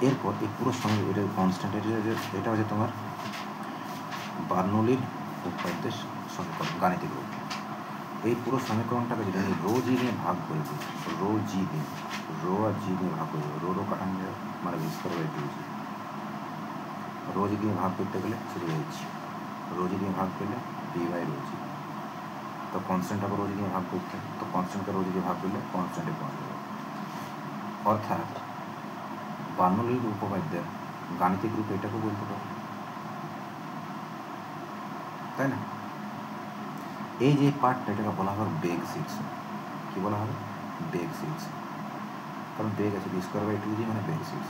এরপর এই পুরো সময় এটা কনস্ট্যান্ট, এটা হচ্ছে তোমার বার্নৌলির উপপাদ্যের সমীকরণ, গাণিতিক রূপ। এই পুরো সমীকরণটাকে যদি আমি রো জি দিয়ে ভাগ করে দিই, রো জি দিয়ে, রো আর জি দিয়ে ভাগ করে দেবো, রো কাটান যাবে, মানে ভি স্কয়ার বাই 2জি। রো জি দিয়ে ভাগ করতে গেলে শুরু হয়েছি, রো জি দিয়ে ভাগ করলে পি বাই রো জি। তো কনস্ট্যান্টটাকে রো জি দিয়ে ভাগ করতে, তো কনস্ট্যান্টকে রো জি দিয়ে ভাগ করলে কনস্ট্যান্টে পাওয়া যাবে। অর্থাৎ বার্নৌলির উপপাদ্যের গাণিতিক রূপ এটাকে বলতে পারো, তাই না? এই যে পার্টটা, এটাকে বলা হবে বেগ শীর্ষ। কী বলা হবে? বেগ শীর্ষ। কারণ বেগ আছে, ভি স্কয়ার বাই 2জি মানে বেগ শীর্ষ,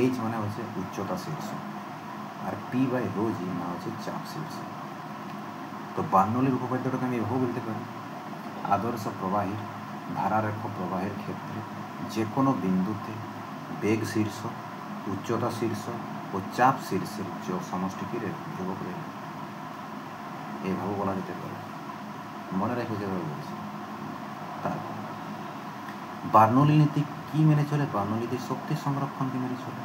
এইচ মানে হচ্ছে উচ্চতা শীর্ষ, আর পি বাই রো জি মানে হচ্ছে চাপ শীর্ষ। তো বার্নৌলির উপপাদ্যটাকে আমি এভাবে বলতে পারি, আদর্শ প্রবাহীর ধারারেখ প্রবাহের ক্ষেত্রে যে কোনো বিন্দুতে বেগ শীর্ষ, উচ্চতা শীর্ষ ও চাপ শীর্ষের যোগ সমষ্টিকে ধ্রুবক রয়েছে, এইভাবে বলা যেতে পারে। মনে রাখবে যেভাবে বলছি। তারপর বার্নৌলি নীতি কী মেনে চলে? বার্নৌলি নীতি শক্তি সংরক্ষণকে মেনে চলে।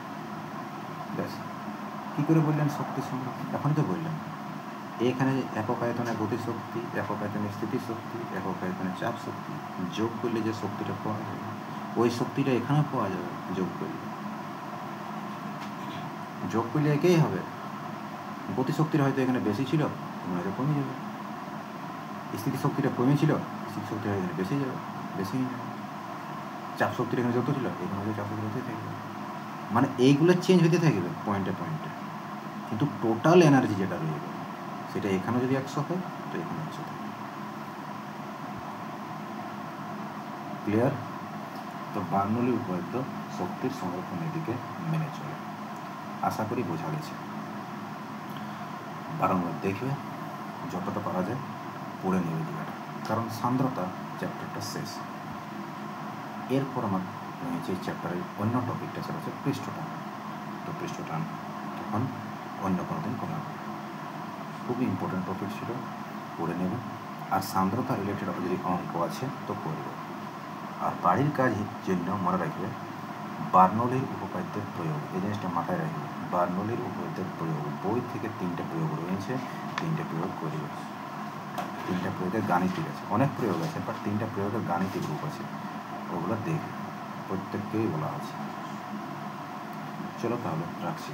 ব্যাস। কী করে বললেন শক্তি সংরক্ষণ? এখনই তো বললেন, এখানে একক আয়তনে গতিশক্তি, একক আয়তনে স্থিতিশক্তি, একক আয়তনে চাপ শক্তি যোগ করলে যে শক্তিটা পাওয়া যাবে, ওই শক্তিটা এখানেও পাওয়া যাবে যোগ করলে। যোগ করলে একেই হবে। গতিশক্তির হয়তো এখানে বেশি ছিল, হয়তো কমে যাবে। স্থিতিশক্তিটা কমেছিল, স্থিতিশক্তিটা এখানে বেশি যাবে, বেশি হয়ে যাবে। চাপ শক্তির এখানে যত ছিল, এখানে হয়তো চাপ শক্তি হতে থাকবে। মানে এইগুলো চেঞ্জ হতে থাকবে পয়েন্টে পয়েন্টে, কিন্তু টোটাল এনার্জি যেটা রয়ে গেল সেটা এখানে যদি 100 হয় তো এখানে 100 থাকে। ক্লিয়ার? তো বার্নৌলি উপপাদ্য শক্তির সংরক্ষণ নীতিকে মেনে চলে। আশা করি বোঝা গেছে। বারংবার দেখবে, যতটা পারা যায় পড়ে নেবে দিঘাটা, কারণ সান্দ্রতা চ্যাপ্টারটা শেষ। এরপর আমার যে চ্যাপ্টারের অন্য টপিকটা সেটা হচ্ছে পৃষ্ঠটান। তো পৃষ্ঠটান তখন অন্য কোনো দিন কমাবে। খুবই ইম্পর্টেন্ট টপিক ছিল, পড়ে নেবে। আর সান্দ্রতা রিলেটেড যদি অঙ্ক আছে তো করবে। আর বাড়ির কাজের জন্য মনে রাখবে বার্নৌলির উপপাদ্যের প্রয়োগ, এই জিনিসটা মাথায় রাখবে। বার্নৌলির উপপাদ্যের প্রয়োগ, বই থেকে 3টে প্রয়োগ রয়েছে, 3টে প্রয়োগ করবে। 3টা প্রয়োগের গাণিতিক আছে, অনেক প্রয়োগ আছে, বাট 3টা প্রয়োগের গাণিতিক রূপ আছে, ওগুলো দেখবে, প্রত্যেককেই বলা আছে। চলো তাহলে রাখছি।